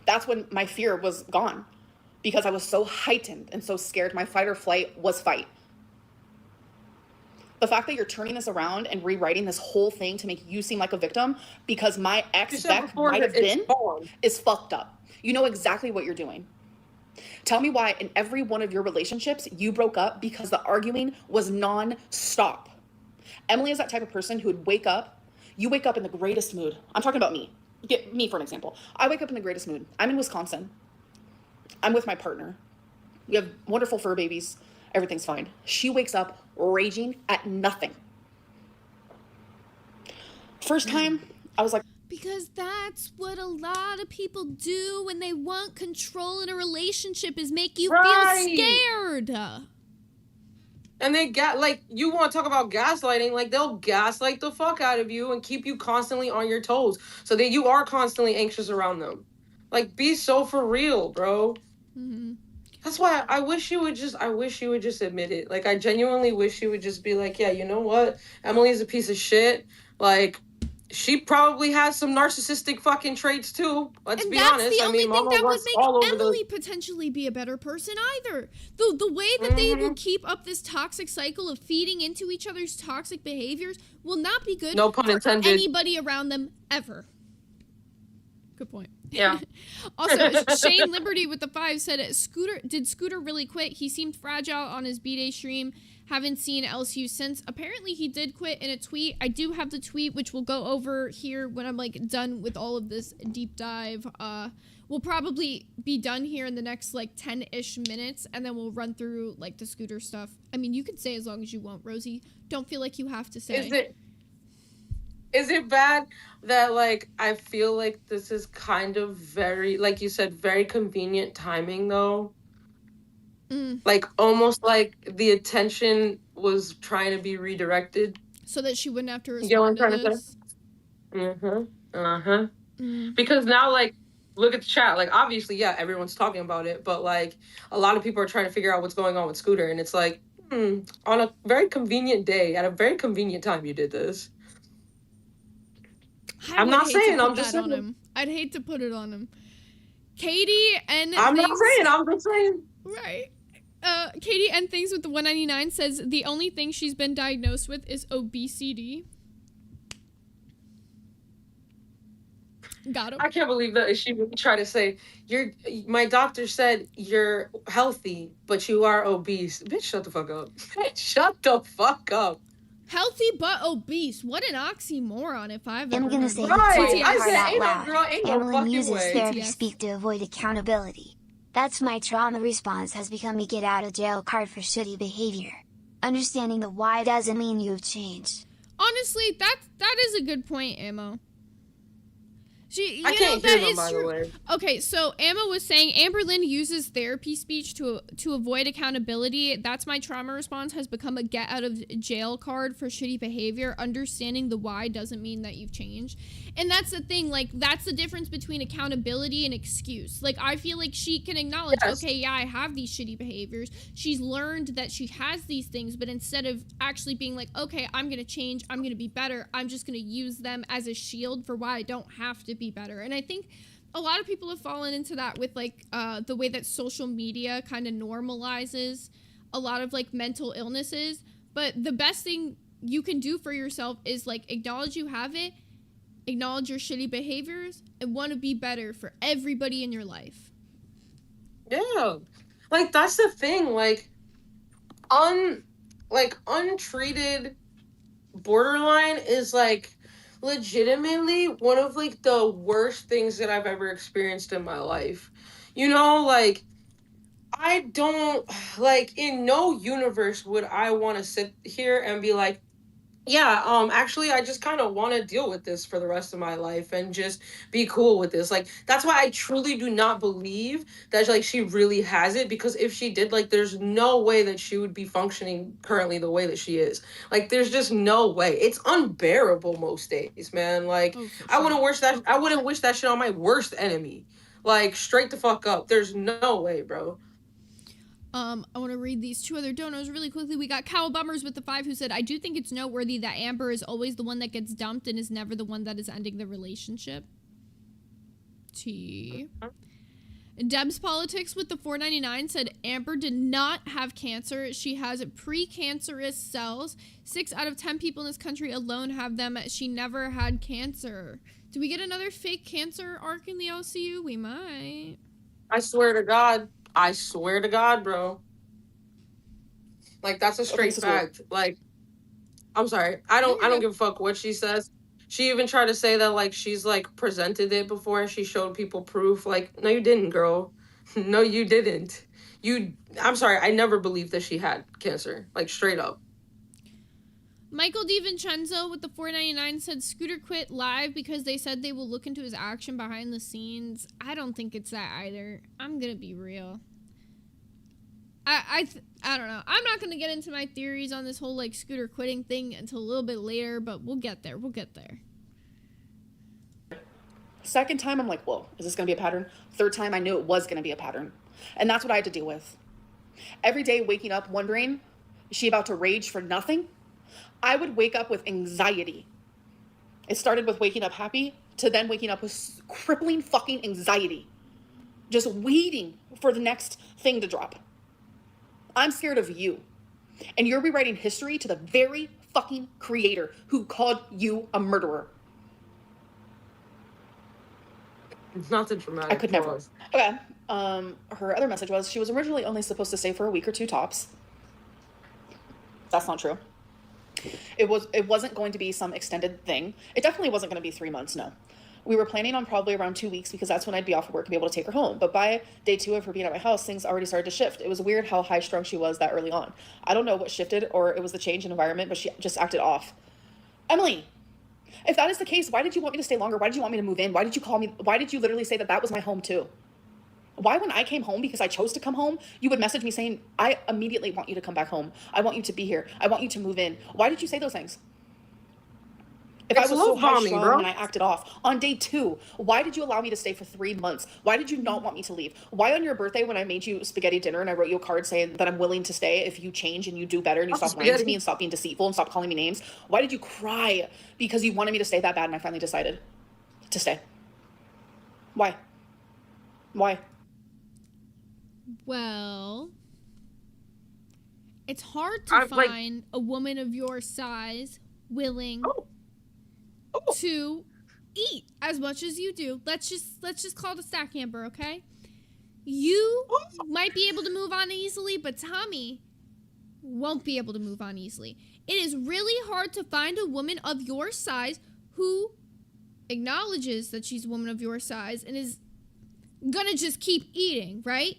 That's when my fear was gone, because I was so heightened and so scared. My fight or flight was fight. The fact that you're turning this around and rewriting this whole thing to make you seem like a victim because my ex Beck might have been is fucked up. You know exactly what you're doing. Tell me why in every one of your relationships you broke up because the arguing was non-stop. Emily is that type of person who would wake up. You wake up in the greatest mood. I'm talking about me. Get me for an example. I wake up in the greatest mood. I'm in Wisconsin. I'm with my partner. We have wonderful fur babies. Everything's fine. She wakes up raging at nothing. First time, I was like, because that's what a lot of people do when they want control in a relationship, is make you feel scared. And they you want to talk about gaslighting, like they'll gaslight the fuck out of you and keep you constantly on your toes so that you are constantly anxious around them. Like, be so for real, bro. Mm-hmm. That's why I wish you would just admit it. Like, I genuinely wish you would just be like, yeah, you know what? Emily's a piece of shit. Like, she probably has some narcissistic fucking traits too. Let's be honest. The only thing that would make Emily the... potentially be a better person either. The way that they will keep up this toxic cycle of feeding into each other's toxic behaviors will not be good for anybody around them ever. Good point. Yeah. Also, Shane Liberty with the 5 said, did Scooter really quit? He seemed fragile on his B-Day stream. Haven't seen LSU since. Apparently he did quit in a tweet. I do have the tweet, which we'll go over here when I'm like done with all of this deep dive. We'll probably be done here in the next like 10-ish minutes, and then we'll run through like the Scooter stuff. I mean, you can say as long as you want, Rosie. Don't feel like you have to say. Is it bad that, like, I feel like this is kind of very, like you said, very convenient timing, though? Like, almost like the attention was trying to be redirected. So that she wouldn't have to respond to this? Because now, like, look at the chat. Like, obviously, yeah, everyone's talking about it, but, like, a lot of people are trying to figure out what's going on with Scooter, and it's like, on a very convenient day, at a very convenient time, you did this. I'm not saying, I'm just saying. I'd hate to put it on him. Katie and I'm not saying, I'm just saying. Right. Katie and Things with the 199 says the only thing she's been diagnosed with is obesity. Got him. I can't believe that she would try to say, my doctor said you're healthy, but you are obese. Bitch, shut the fuck up. Shut the fuck up. Healthy but obese. What an oxymoron if I've ever I'm gonna say the I part said, out ain't loud. no girl, ain't no Emily fucking uses way. therapy speak to avoid accountability. That's my trauma response has become a get out of jail card for shitty behavior. Understanding the why doesn't mean you've changed. Honestly, that is a good point, Ammo. I can't hear them, by the way. Okay, so Amma was saying Amberlynn uses therapy speech to avoid accountability. That's my trauma response has become a get out of jail card for shitty behavior. Understanding the why doesn't mean that you've changed. And that's the thing, like, that's the difference between accountability and excuse. Like, I feel like she can acknowledge, okay, yeah, I have these shitty behaviors. She's learned that she has these things, but instead of actually being like, okay, I'm going to change, I'm going to be better, I'm just going to use them as a shield for why I don't have to be better. And I think a lot of people have fallen into that with, like, the way that social media kind of normalizes a lot of, like, mental illnesses. But the best thing you can do for yourself is, like, acknowledge you have it, acknowledge your shitty behaviors, and want to be better for everybody in your life. Yeah. Like, that's the thing. Like, untreated borderline is, like, legitimately one of, like, the worst things that I've ever experienced in my life. You know, like, I don't, like, in no universe would I want to sit here and be like, yeah, actually, I just kind of want to deal with this for the rest of my life and just be cool with this. Like, that's why I truly do not believe that, like, she really has it, because if she did, like, there's no way that she would be functioning currently the way that she is. Like, there's just no way. It's unbearable most days, man. Like, I wouldn't wish that shit on my worst enemy. Like, straight the fuck up. There's no way, bro. I want to read these 2 other donos really quickly. We got Cow Bummers with the 5 who said, I do think it's noteworthy that Amber is always the one that gets dumped and is never the one that is ending the relationship. T. Deb's Politics with the 4.99 said, Amber did not have cancer. She has precancerous cells. 6 out of 10 people in this country alone have them. She never had cancer. Do we get another fake cancer arc in the LCU? We might. I swear to God. I swear to God, bro. Like, that's a straight fact. Like, I'm sorry. I don't give a fuck what she says. She even tried to say that, like, she's, like, presented it before and she showed people proof. Like, no, you didn't, girl. No, you didn't. I'm sorry. I never believed that she had cancer. Like, straight up. Michael DiVincenzo with the 4.99 said Scooter quit live because they said they will look into his action behind the scenes. I don't think it's that either. I'm gonna be real. I don't know. I'm not gonna get into my theories on this whole like Scooter quitting thing until a little bit later, but we'll get there. We'll get there. Second time, I'm like, whoa, is this gonna be a pattern? Third time, I knew it was gonna be a pattern. And that's what I had to deal with. Every day waking up wondering, is she about to rage for nothing? I would wake up with anxiety. It started with waking up happy to then waking up with crippling fucking anxiety. Just waiting for the next thing to drop. I'm scared of you. And you're rewriting history to the very fucking creator who called you a murderer. It's not the dramatic. I could never. Okay. Her other message was she was originally only supposed to stay for a week or 2 tops. That's not true. It wasn't going to be some extended thing. It definitely wasn't going to be 3 months, no. We were planning on probably around 2 weeks because that's when I'd be off of work and be able to take her home. But by day 2 of her being at my house, things already started to shift. It was weird how high strung she was that early on. I don't know what shifted or it was the change in environment, but she just acted off. Emily, if that is the case, why did you want me to stay longer? Why did you want me to move in? Why did you call me? Why did you literally say that was my home too? Why, when I came home because I chose to come home, you would message me saying, I immediately want you to come back home. I want you to be here. I want you to move in. Why did you say those things? If I was so high strung and I acted off on day 2, why did you allow me to stay for 3 months? Why did you not want me to leave? Why on your birthday when I made you spaghetti dinner and I wrote you a card saying that I'm willing to stay if you change and you do better and you stop lying to me and stop being deceitful and stop calling me names? Why did you cry because you wanted me to stay that bad and I finally decided to stay? Why? Why? Well, it's hard to find a woman of your size willing to eat as much as you do. Let's just call it a stack, Amber, okay? You might be able to move on easily, but Tommy won't be able to move on easily. It is really hard to find a woman of your size who acknowledges that she's a woman of your size and is gonna just keep eating, right?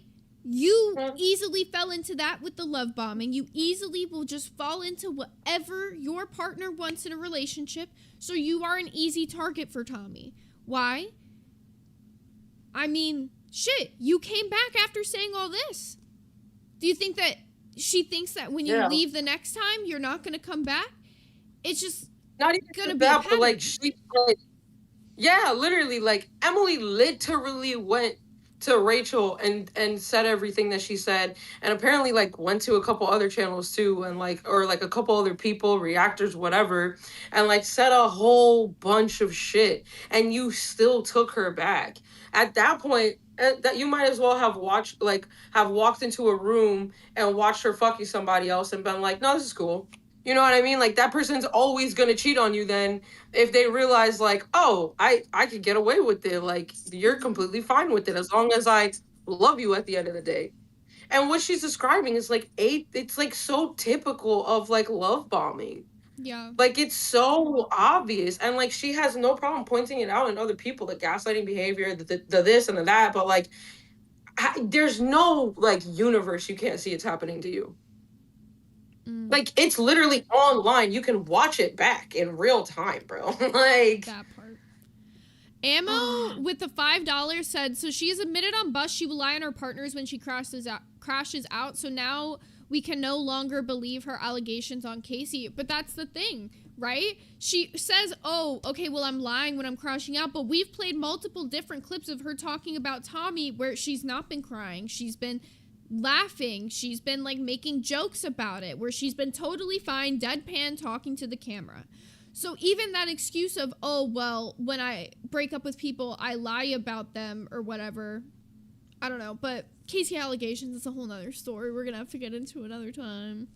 You easily fell into that with the love bombing. You easily will just fall into whatever your partner wants in a relationship, so you are an easy target for Tommy. Why? I mean, shit, you came back after saying all this. Do you think that she thinks that when you leave the next time, you're not going to come back? It's just not even going to be that, but like, yeah, literally, like, Emily literally went to Rachel and said everything that she said, and apparently like went to a couple other channels too, and like, or like a couple other people, reactors, whatever, and like said a whole bunch of shit, and you still took her back. At that point, that you might as well have walked into a room and watched her fucking somebody else and been like, no, this is cool. You know what I mean? Like, that person's always going to cheat on you then if they realize, like, oh, I could get away with it. Like, you're completely fine with it as long as I love you at the end of the day. And what she's describing is, like, it's, like, so typical of, like, love bombing. Yeah. Like, it's so obvious. And, like, she has no problem pointing it out in other people, the gaslighting behavior, the this and the that. But, like, there's no, like, universe you can't see it's happening to you. Like, it's literally online. You can watch it back in real time, bro. Like, that part. Ammo with the $5 said, so she is admitted on bus she will lie on her partners when she crashes out. So now we can no longer believe her allegations on Casey. But that's the thing, right? She says, oh, okay, well, I'm lying when I'm crashing out. But we've played multiple different clips of her talking about Tommy where she's not been crying. She's been laughing. She's been like making jokes about it, where she's been totally fine, deadpan, talking to the camera. So even that excuse of, oh, well, when I break up with people, I lie about them or whatever. I don't know. But Casey allegations is a whole nother story we're going to have to get into another time.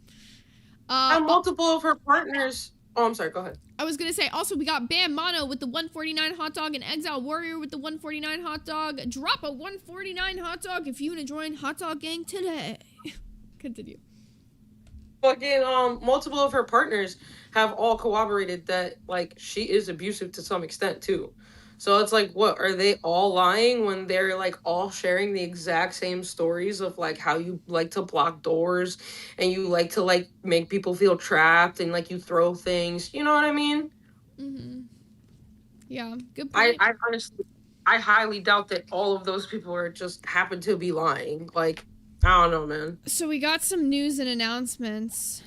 And multiple of her partners. Oh, I'm sorry. Go ahead. I was going to say, also, we got Bam Mono with the 149 hot dog and Exile Warrior with the 149 hot dog. Drop a 149 hot dog if you want to join Hot Dog Gang today. Continue. Fucking multiple of her partners have all corroborated that like she is abusive to some extent too. So it's like, what, are they all lying when they're like all sharing the exact same stories of like how you like to block doors and you like to like make people feel trapped and like you throw things, you know what I mean? Mm-hmm. Yeah, good point. I honestly, I highly doubt that all of those people are just happen to be lying. Like, I don't know, man. So we got some news and announcements.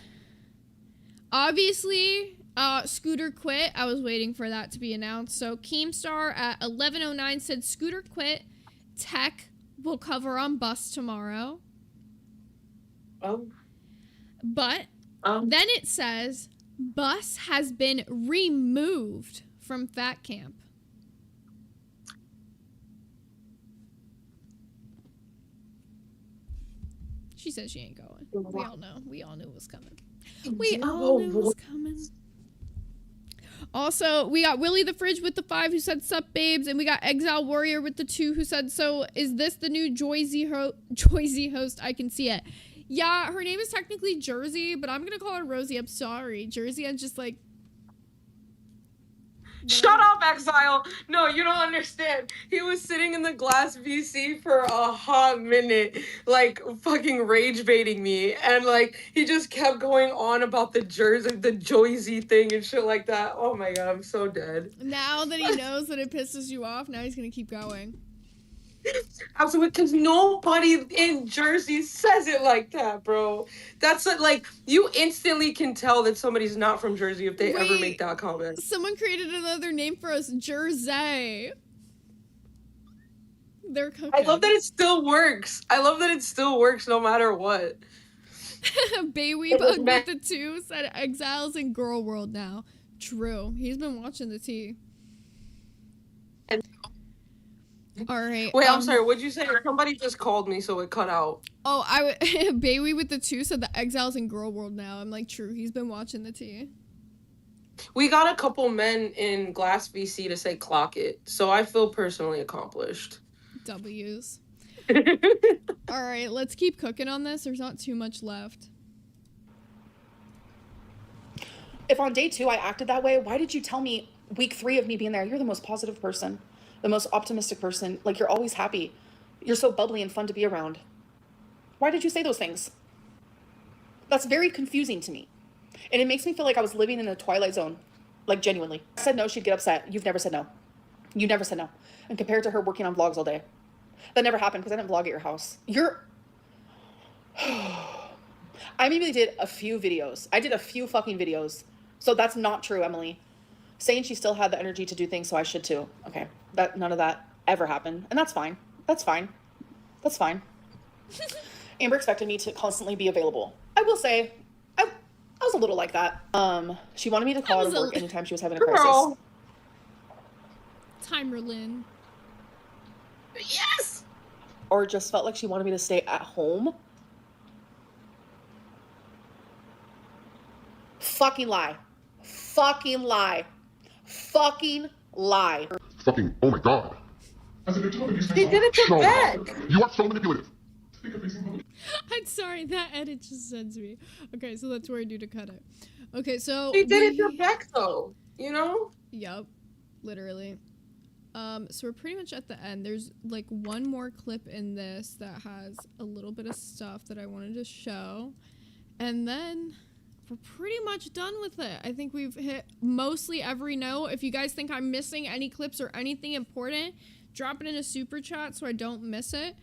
Obviously, Scooter quit. I was waiting for that to be announced. So Keemstar at 11:09 said Scooter quit. Tech will cover on Bus tomorrow. Oh. But then it says Bus has been removed from Fat Camp. She says she ain't going. We all know. We all knew it was coming. We all knew it was coming. Also, we got Willie the Fridge with the 5 who said sup babes, and we got Exile Warrior with the 2 who said, so is this the new Joyzy host? I can see it. Yeah, her name is technically Jersey, but I'm gonna call her Rosie. I'm sorry. Jersey, I'm just like... Shut up, Exile! No, you don't understand. He was sitting in the glass VC for a hot minute, like, fucking rage baiting me, and, like, he just kept going on about the Joyzy thing and shit like that. Oh my god, I'm so dead. Now that he knows that it pisses you off, now he's gonna keep going. Absolutely, because nobody in Jersey says it like that, bro. That's like, you instantly can tell that somebody's not from Jersey if they ever make that comment. Someone created another name for us, Jersey. They're cooking. I love that it still works. I love that it still works no matter what. Bayweave with the 2 said Exiles in Girl World now. True. He's been watching the tea. All right. Wait, I'm sorry. What'd you say? Somebody just called me, so it cut out. Oh, Baywee with the 2 said the Exiles in Girl World now. I'm like, true. He's been watching the tea. We got a couple men in Glass VC to say clock it, so I feel personally accomplished. W's. All right, let's keep cooking on this. There's not too much left. If on day 2 I acted that way, why did you tell me week 3 of me being there? You're the most positive person. The most optimistic person. Like, you're always happy. You're so bubbly and fun to be around. Why did you say those things? That's very confusing to me. And it makes me feel like I was living in a Twilight Zone. Like, genuinely. I said no, she'd get upset. You've never said no. You never said no. And compared to her working on vlogs all day. That never happened because I didn't vlog at your house. I maybe did a few videos. I did a few fucking videos. So that's not true, Emily. Saying she still had the energy to do things, so I should too. Okay. None of that ever happened. And that's fine. That's fine. That's fine. Amber expected me to constantly be available. I will say, I was a little like that. She wanted me to call her to work anytime she was having a crisis. Timerlin. Yes! Or just felt like she wanted me to stay at home. Fucking lie. Fucking lie. Fucking lie. Fucking, oh my god. He did it to Beck. You are so manipulative. I'm sorry, that edit just sends me. Okay, so that's where I do to cut it. Okay, so he did it to Beck though, you know? Yep, literally. So we're pretty much at the end. There's like one more clip in this that has a little bit of stuff that I wanted to show. And then we're pretty much done with it. I think we've hit mostly every note. If you guys think I'm missing any clips or anything important, drop it in a super chat so I don't miss it.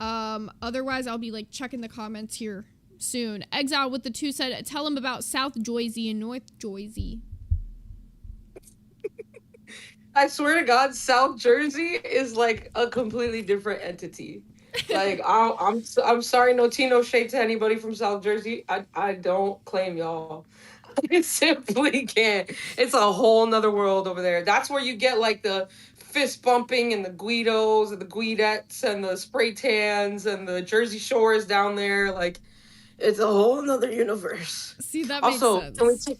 Otherwise, I'll be like checking the comments here soon. Exile with the 2 said, tell him about South Joyzy and North Joyzy. I swear to God, South Jersey is like a completely different entity. Like I'm sorry, no tea, no shade to anybody from South Jersey. I don't claim y'all. I simply can't. It's a whole nother world over there. That's where you get like the fist bumping and the Guidos and the Guidettes and the spray tans and the Jersey Shores down there. Like it's a whole nother universe. See, that Also, makes sense.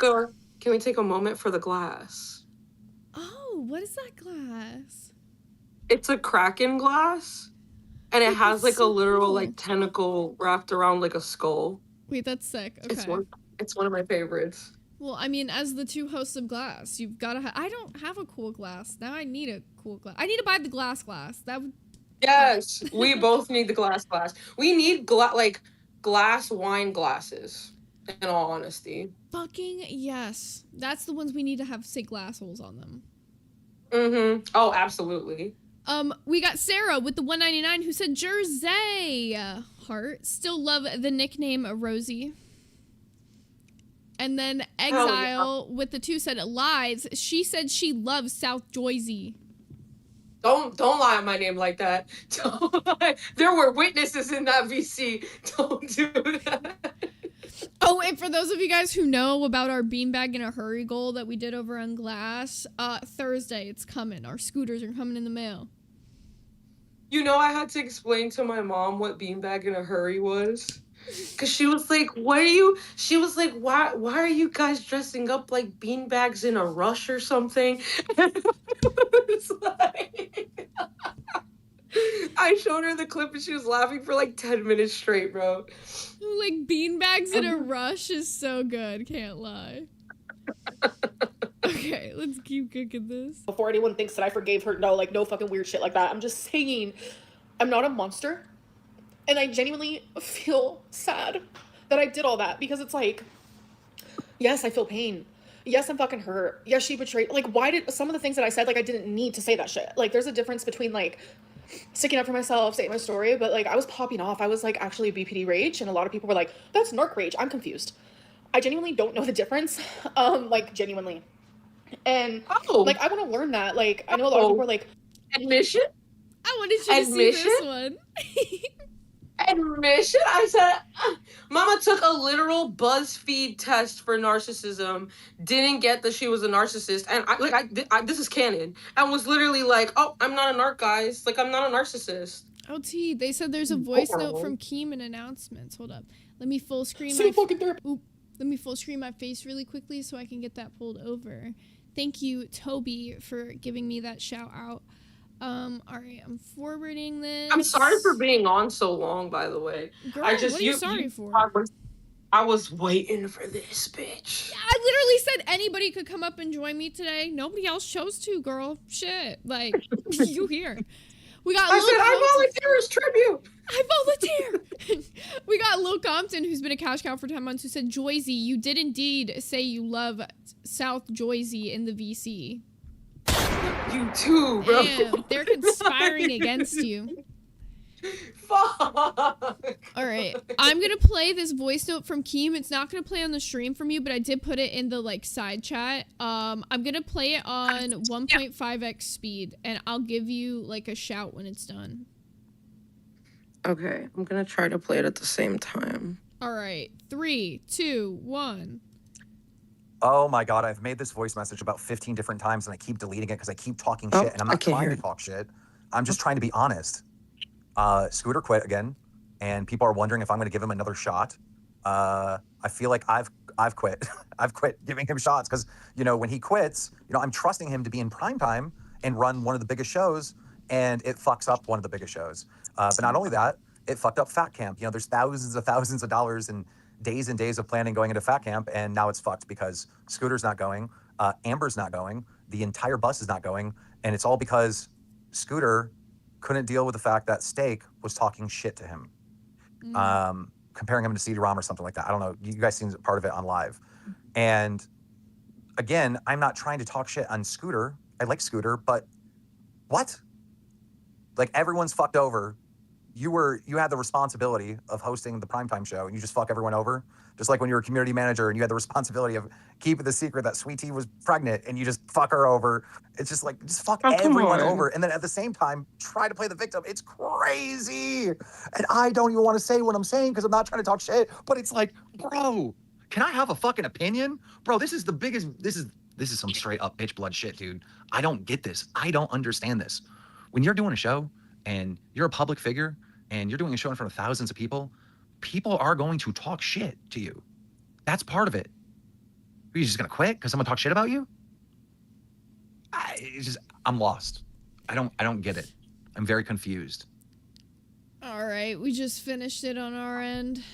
can we take a moment for the glass? Oh, what is that glass? It's a Kraken glass. And it Wait, has that's like a so literal cool. like tentacle wrapped around like a skull. Wait, that's sick. Okay. It's one of my favorites. Well, I mean, as the two hosts of glass, you've got to I don't have a cool glass. Now I need a cool glass. I need to buy the glass. That would... Yes, we both need the glass. We need like glass wine glasses, in all honesty. Fucking yes. That's the ones we need to have, say, glass holes on them. Mm-hmm. Oh, absolutely. We got Sarah with the 199 who said Jersey heart. Still love the nickname Rosie. And then Exile with the 2 said lies. She said she loves South Jersey. Don't lie on my name like that. Don't lie. There were witnesses in that VC. Don't do that. Oh, and for those of you guys who know about our beanbag in a hurry goal that we did over on Glass, Thursday it's coming. Our scooters are coming in the mail. You know, I had to explain to my mom what beanbag in a hurry was. Cause she was like, why are you guys dressing up like beanbags in a rush or something? It's like, I showed her the clip and she was laughing for like 10 minutes straight, bro. Like beanbags in a rush is so good, can't lie. Okay, let's keep cooking this. Before anyone thinks that I forgave her, no fucking weird shit like that. I'm just saying, I'm not a monster. And I genuinely feel sad that I did all that because it's like, yes, I feel pain. Yes, I'm fucking hurt. Yes, she betrayed. Like, why did some of the things that I said, like, I didn't need to say that shit. Like, there's a difference between, like, sticking up for myself, saying my story, but, like, I was popping off. I was, like, actually BPD rage, and a lot of people were like, that's narc rage. I'm confused. I genuinely don't know the difference. Like, genuinely. And, like, I want to learn that. Like, I know a lot of people are like... Admission? I wanted you to see this one. Admission? I said, Mama took a literal BuzzFeed test for narcissism, didn't get that she was a narcissist, and I this is canon, and was literally like, oh, I'm not a narc, guys. Like, I'm not a narcissist. Oh, T, they said there's a voice note from Keem in announcements. Hold up. Let me full screen let me full screen my face really quickly so I can get that pulled over. Thank you, Toby, for giving me that shout out. All right, I'm forwarding this. I'm sorry for being on so long, by the way. Girl, what are you sorry for? I was waiting for this, bitch. Yeah, I literally said anybody could come up and join me today. Nobody else chose to, girl. Shit, like, you here. We got I volunteer as tribute. I volunteer. We got Lil Compton, who's been a cash cow for 10 months, who said, Joyzy, you did indeed say you love South Joyzy in the VC. You too, bro. Damn, they're conspiring against you. Fuck. All right, I'm gonna play this voice note from Keem. It's not gonna play on the stream from you, but I did put it in the like side chat. I'm gonna play it on 1.5x speed, and I'll give you like a shout when it's done. Okay, I'm gonna try to play it at the same time. All right, 3, 2, 1. Oh my god, I've made this voice message about 15 different times and I keep deleting it because I keep talking shit, and I'm not trying to talk shit. I'm just trying to be honest. Scooter quit again, and people are wondering if I'm going to give him another shot. I feel like I've quit. I've quit giving him shots because, you know, when he quits, you know, I'm trusting him to be in primetime and run one of the biggest shows, and it fucks up one of the biggest shows. But not only that, it fucked up Fat Camp. You know, there's thousands of dollars and days of planning going into Fat Camp, and now it's fucked because Scooter's not going, Amber's not going, the entire bus is not going, and it's all because Scooter couldn't deal with the fact that Steak was talking shit to him, comparing him to CD-ROM or something like that. I don't know. You guys seen part of it on live. And again, I'm not trying to talk shit on Scooter. I like Scooter, but what? Like, everyone's fucked over you had the responsibility of hosting the primetime show and you just fuck everyone over. Just like when you were a community manager and you had the responsibility of keeping the secret that Sweet Tea was pregnant and you just fuck her over. It's just like, just fuck everyone over. And then at the same time, try to play the victim. It's crazy. And I don't even want to say what I'm saying because I'm not trying to talk shit, but it's like, bro, can I have a fucking opinion? Bro, this is the biggest, this is some straight up bitch blood shit, dude. I don't get this. I don't understand this. When you're doing a show and you're a public figure and you're doing a show in front of thousands of people are going to talk shit to you. That's part of it. Are you just gonna quit because someone talks shit about you? I'm lost. I don't get it. I'm very confused. All right, we just finished it on our end.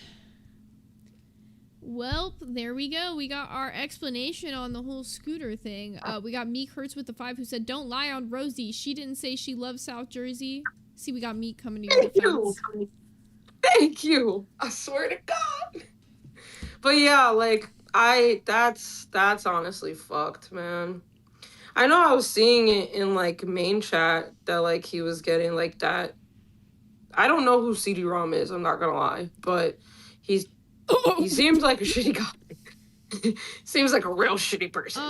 Well, there we go. We got our explanation on the whole Scooter thing. We got Meek Hurts with the 5 who said, "Don't lie on Rosie. She didn't say she loves South Jersey." See, we got Meek coming to your defense. Thank you. I swear to God. But yeah, like that's honestly fucked, man. I know I was seeing it in like main chat that like he was getting like that. I don't know who CD-ROM is, I'm not gonna lie, but he seems like a shitty guy. Seems like a real shitty person.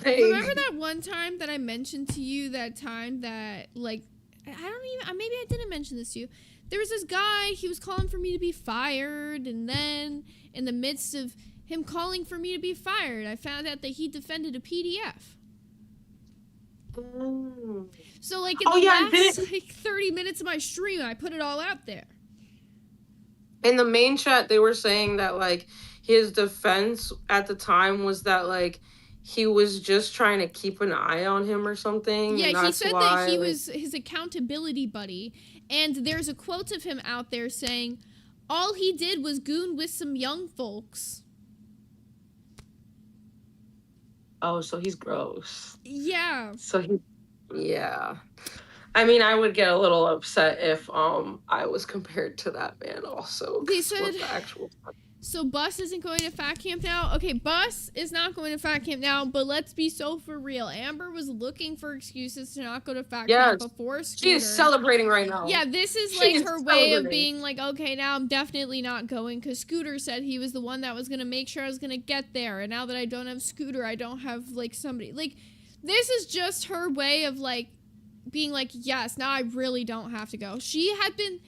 Remember that one time that I mentioned to you that time that like maybe I didn't mention this to you. There was this guy, he was calling for me to be fired, and then in the midst of him calling for me to be fired, I found out that he defended a PDF. So like in the last like 30 minutes of my stream, I put it all out there. In the main chat, they were saying that like his defense at the time was that like he was just trying to keep an eye on him or something. Yeah, he said that he was his accountability buddy. And there's a quote of him out there saying, "All he did was goon with some young folks." Oh, so he's gross. Yeah. Yeah. I mean, I would get a little upset if I was compared to that man also. They said, so Bus isn't going to fat camp now? Okay, Bus is not going to fat camp now, but let's be so for real. Amber was looking for excuses to not go to fat camp before Scooter. She is celebrating right now. Yeah, this is like her way of being like, okay, now I'm definitely not going because Scooter said he was the one that was going to make sure I was going to get there. And now that I don't have Scooter, I don't have like somebody. Like, this is just her way of like being like, yes, now I really don't have to go. She had been,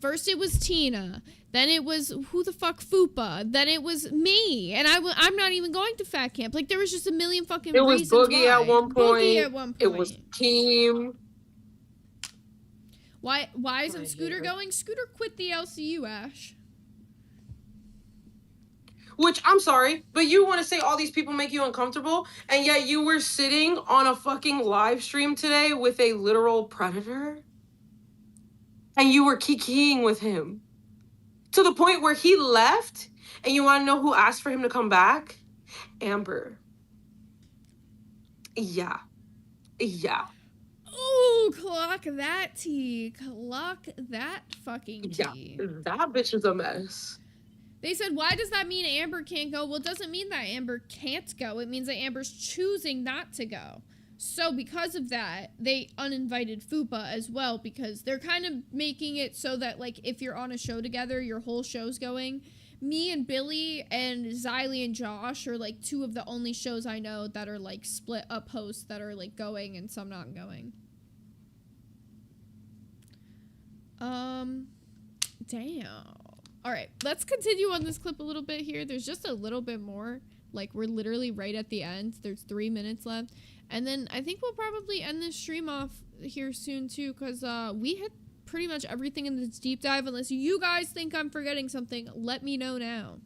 first it was Tina. Then it was, who the fuck, Fupa. Then it was me. And I'm not even going to fat camp. Like, there was just a million fucking reasons why. It was Boogie at one point. Boogie at one point. It was Team. Why isn't Scooter going? Scooter quit the LCU, Ash. Which, I'm sorry, but you want to say all these people make you uncomfortable, and yet you were sitting on a fucking live stream today with a literal predator? And you were kikiing with him. To the point where he left, and you want to know who asked for him to come back? Amber. Yeah. Ooh, clock that tea. Clock that fucking tea. Yeah, that bitch is a mess. They said, why does that mean Amber can't go? Well, it doesn't mean that Amber can't go. It means that Amber's choosing not to go. So because of that, they uninvited Fupa as well, because they're kind of making it so that, like, if you're on a show together, your whole show's going. Me and Billy and Xylee and Josh are, like, two of the only shows I know that are, like, split up hosts that are, like, going and some not going. Damn. All right, let's continue on this clip a little bit here. There's just a little bit more. Like, we're literally right at the end. There's 3 minutes left. And then I think we'll probably end this stream off here soon, too, because we hit pretty much everything in this deep dive. Unless you guys think I'm forgetting something, let me know now.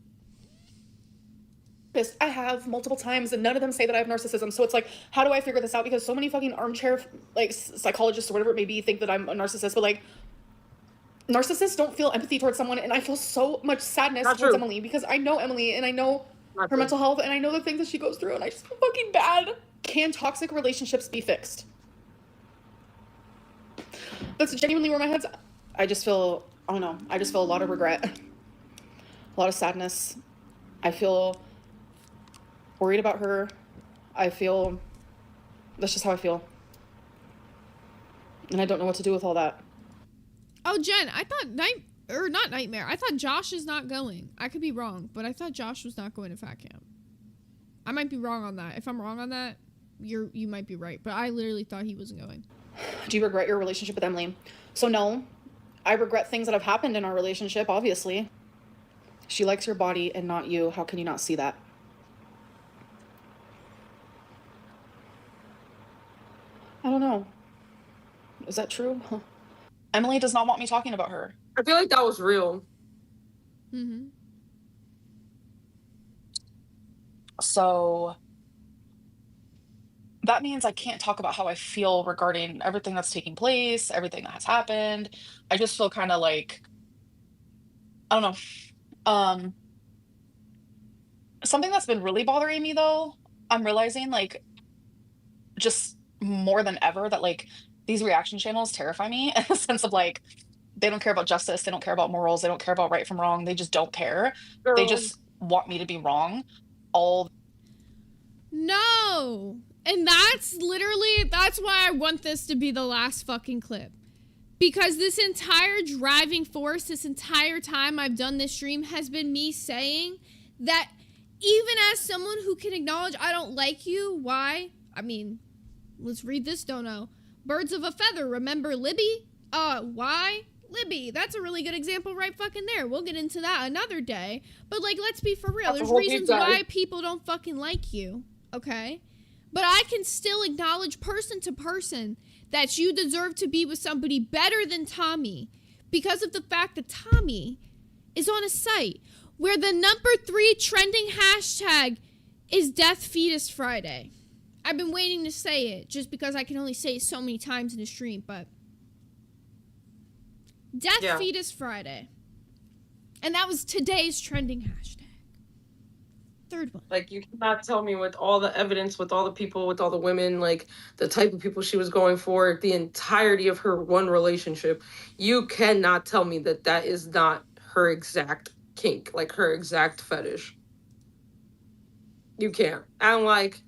I have multiple times, and none of them say that I have narcissism. So it's like, how do I figure this out? Because so many fucking armchair, like, psychologists or whatever it may be think that I'm a narcissist. But, like, narcissists don't feel empathy towards someone, and I feel so much sadness towards Emily, because I know Emily, and I know her mental health, and I know the things that she goes through, and I just feel fucking bad. Can toxic relationships be fixed? That's genuinely where my head's at. I just feel, I don't know, I just feel a lot of regret. A lot of sadness. I feel worried about her. I feel, that's just how I feel. And I don't know what to do with all that. Oh, Jen, I thought not Nightmare. I thought Josh is not going. I could be wrong, but I thought Josh was not going to fat camp. I might be wrong on that. If I'm wrong on that, you might be right. But I literally thought he wasn't going. Do you regret your relationship with Emily? So no, I regret things that have happened in our relationship, obviously. She likes your body and not you. How can you not see that? I don't know. Is that true? Huh. Emily does not want me talking about her. I feel like that was real. Mm-hmm. So that means I can't talk about how I feel regarding everything that's taking place, everything that has happened. I just feel kind of like, I don't know. Something that's been really bothering me though, I'm realizing like just more than ever that like these reaction channels terrify me in the sense of like they don't care about justice, they don't care about morals, they don't care about right from wrong, they just don't care. Girl. They just want me to be wrong all. No! And that's why I want this to be the last fucking clip. Because this entire driving force, this entire time I've done this stream has been me saying that even as someone who can acknowledge I don't like you, why? I mean, let's read this, Dono. Birds of a feather, remember Libby? Why? Libby, that's a really good example right fucking there. We'll get into that another day. But like, let's be for real. There's reasons why people don't fucking like you, okay? But I can still acknowledge person to person that you deserve to be with somebody better than Tommy because of the fact that Tommy is on a site where the number 3 trending hashtag is Death Fetus Friday. I've been waiting to say it just because I can only say it so many times in a stream, but Death Fetus Friday. And that was today's trending hashtag. Third one. Like, you cannot tell me with all the evidence, with all the people, with all the women, like the type of people she was going for, the entirety of her one relationship, you cannot tell me that that is not her exact kink, like her exact fetish. You can't. And like,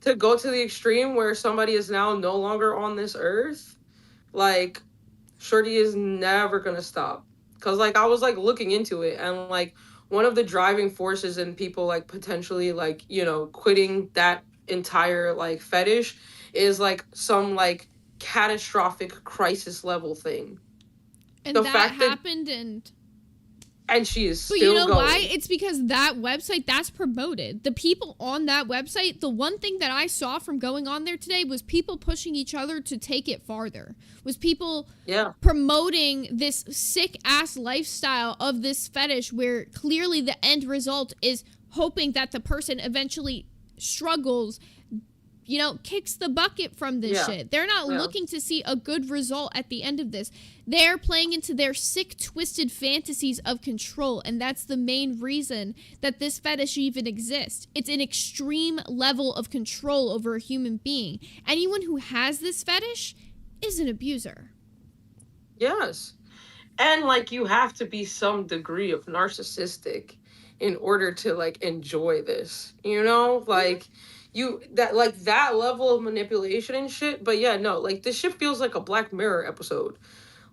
to go to the extreme where somebody is now no longer on this earth, like, Shorty is never gonna stop. Cause like I was like looking into it, and like one of the driving forces in people like potentially like, you know, quitting that entire like fetish is like some like catastrophic crisis level thing. And the fact that happened and she is still going. But you know going. why? It's because that website, that's promoted. The people on that website, the one thing that I saw from going on there today was people pushing each other to take it farther. Was people promoting this sick-ass lifestyle of this fetish where clearly the end result is hoping that the person eventually struggles, you know, kicks the bucket from this shit. They're not looking to see a good result at the end of this. They're playing into their sick, twisted fantasies of control, and that's the main reason that this fetish even exists. It's an extreme level of control over a human being. Anyone who has this fetish is an abuser. Yes. And like you have to be some degree of narcissistic in order to like enjoy this, you know? Like that level of manipulation and shit. But yeah, no, like this shit feels like a Black Mirror episode.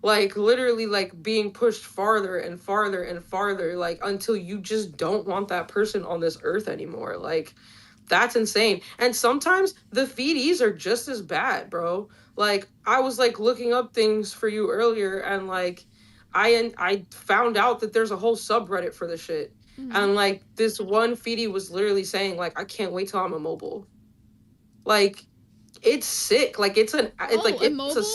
Like literally like being pushed farther and farther and farther, like until you just don't want that person on this earth anymore. Like that's insane. And sometimes the feedies are just as bad, bro. Like I was like looking up things for you earlier, and like I found out that there's a whole subreddit for this shit. Mm-hmm. And like this one feedie was literally saying like, I can't wait till I'm immobile. Like it's sick. Like it's a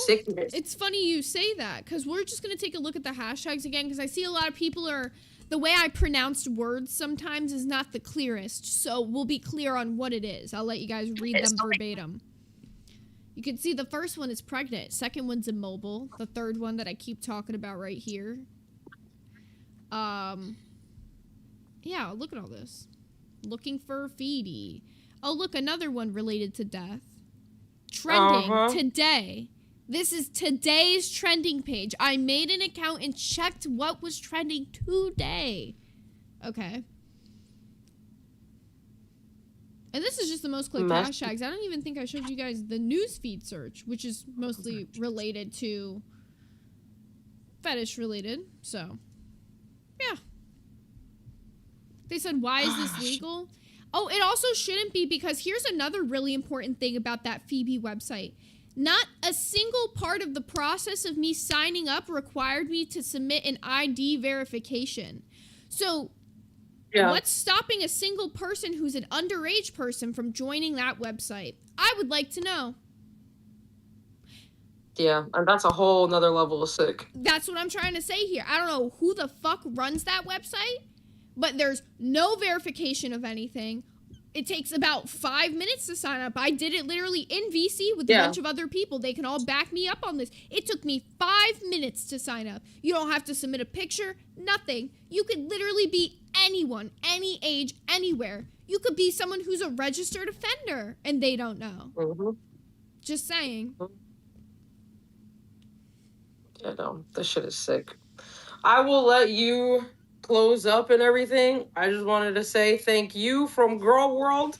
sickness. It's funny you say that, because we're just gonna take a look at the hashtags again, because I see a lot of people are, the way I pronounced words sometimes is not the clearest, so we'll be clear on what it is. I'll let you guys read them verbatim. You can see the first one is pregnant, second one's immobile, the third one that I keep talking about right here. Yeah, look at all this. Looking for a feedie. Oh, look, another one related to death. Trending today. This is today's trending page. I made an account and checked what was trending today. Okay. And this is just the most clicked hashtags. I don't even think I showed you guys the newsfeed search, which is mostly related to fetish related, so yeah. They said, why is this legal? Oh, it also shouldn't be, because here's another really important thing about that Phoebe website. Not a single part of the process of me signing up required me to submit an ID verification. So what's stopping a single person who's an underage person from joining that website? I would like to know. Yeah, and that's a whole nother level of sick. That's what I'm trying to say here. I don't know who the fuck runs that website, but there's no verification of anything. It takes about 5 minutes to sign up. I did it literally in VC with a bunch of other people. They can all back me up on this. It took me 5 minutes to sign up. You don't have to submit a picture, nothing. You could literally be anyone, any age, anywhere. You could be someone who's a registered offender and they don't know. Just saying. Yeah, no, this shit is sick. I will let you close up and everything. I just wanted to say thank you from Girl World.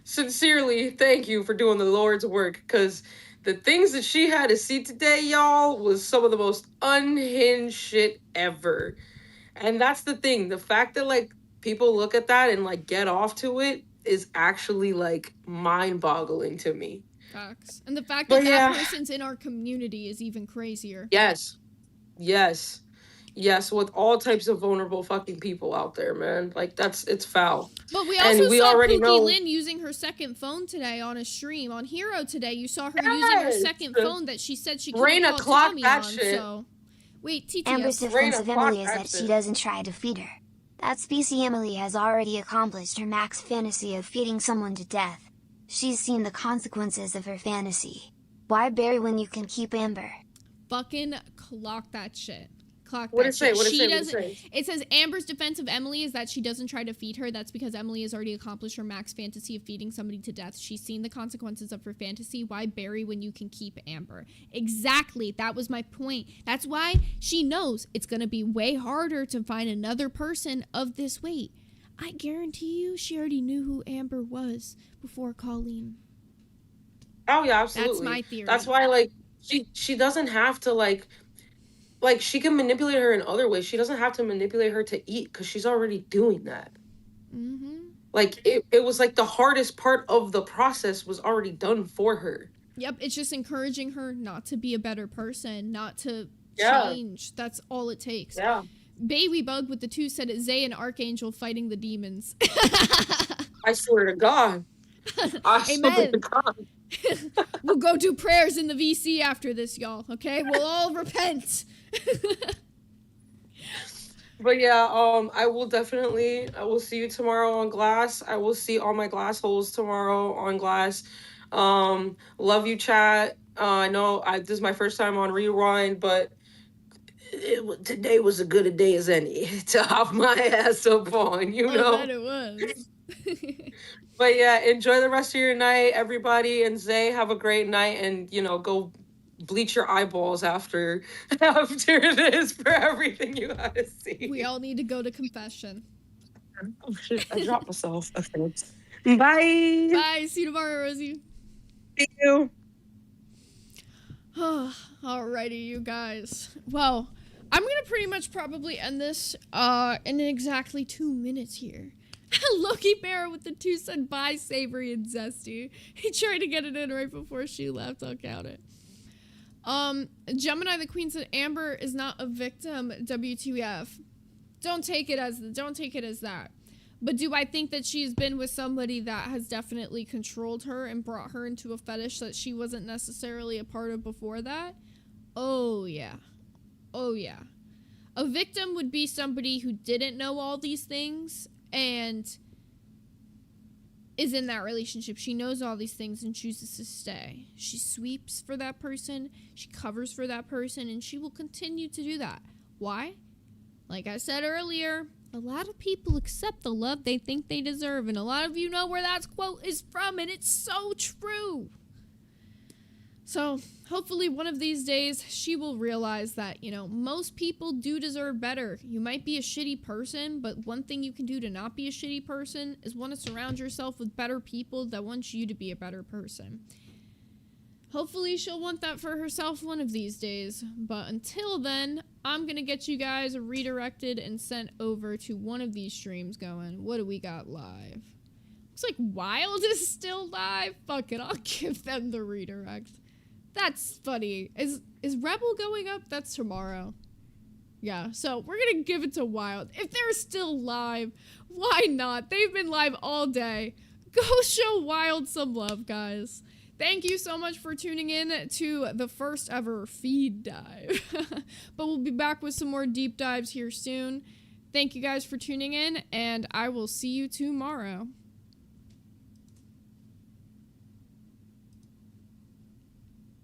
Sincerely, thank you for doing the Lord's work, because the things that she had to see today, y'all, was some of the most unhinged shit ever. And that's the thing. The fact that, like, people look at that and, like, get off to it is actually, like, mind-boggling to me. Facts. And the fact that that person's in our community is even crazier. Yes, with all types of vulnerable fucking people out there, man. Like, it's foul. But we also saw Pookie Lynn using her second phone today on a stream. On Hero today, you saw her using her second phone that she said she couldn't call Tommy on. Shit. So, wait, TTS. Amber's defense of Emily is that she doesn't try to feed her. That species Emily has already accomplished her max fantasy of feeding someone to death. She's seen the consequences of her fantasy. Why bury when you can keep Amber? Fucking clock that shit. What did it say? It says Amber's defense of Emily is that she doesn't try to feed her. That's because Emily has already accomplished her max fantasy of feeding somebody to death. She's seen the consequences of her fantasy. Why bury when you can keep Amber? Exactly. That was my point. That's why she knows it's going to be way harder to find another person of this weight. I guarantee you she already knew who Amber was before Colleen. Oh, yeah, absolutely. That's my theory. That's why, like, she doesn't have to, like, she can manipulate her in other ways. She doesn't have to manipulate her to eat, because she's already doing that. Like, it was like the hardest part of the process was already done for her. Yep, it's just encouraging her not to be a better person, not to change. That's all it takes. Yeah. Baby Bug with the 2 said it, Zay and Archangel fighting the demons. I swear to God. I swear to God. We'll go do prayers in the VC after this, y'all, okay? We'll all repent. But yeah, I will see you tomorrow on Glass. I will see all my glass holes tomorrow on Glass. Love you, chat. I know this is my first time on Rewind, but today was as good a day as any to hop my ass up on, you know? I bet it was. But yeah, enjoy the rest of your night, everybody. And Zay, have a great night, and, you know, go bleach your eyeballs after this for everything you gotta see. We all need to go to confession. Oh shit, I dropped myself. Okay. Bye. Bye. See you tomorrow, Rosie. See you. Alrighty, you guys. Well, I'm gonna pretty much probably end this in exactly 2 minutes here. Loki Bear with the 2 said bye, savory and zesty. He tried to get it in right before she left. I'll count it. Gemini the Queen said Amber is not a victim. WTF. Don't take it as that. But do I think that she's been with somebody that has definitely controlled her and brought her into a fetish that she wasn't necessarily a part of before that? Oh yeah. A victim would be somebody who didn't know all these things and is in that relationship. She knows all these things and chooses to stay. She sweeps for that person, she covers for that person, and she will continue to do that. Why? Like I said earlier, a lot of people accept the love they think they deserve, and a lot of you know where that quote is from, and it's so true. So, hopefully one of these days, she will realize that, you know, most people do deserve better. You might be a shitty person, but one thing you can do to not be a shitty person is want to surround yourself with better people that want you to be a better person. Hopefully she'll want that for herself one of these days. But until then, I'm gonna get you guys redirected and sent over to one of these streams going. What do we got live? Looks like Wild is still live. Fuck it, I'll give them the redirect. That's funny. Is Rebel going up? That's tomorrow. Yeah, so we're gonna give it to Wild. If they're still live, why not? They've been live all day. Go show Wild some love, guys. Thank you so much for tuning in to the first ever feed dive. But we'll be back with some more deep dives here soon. Thank you guys for tuning in, and I will see you tomorrow.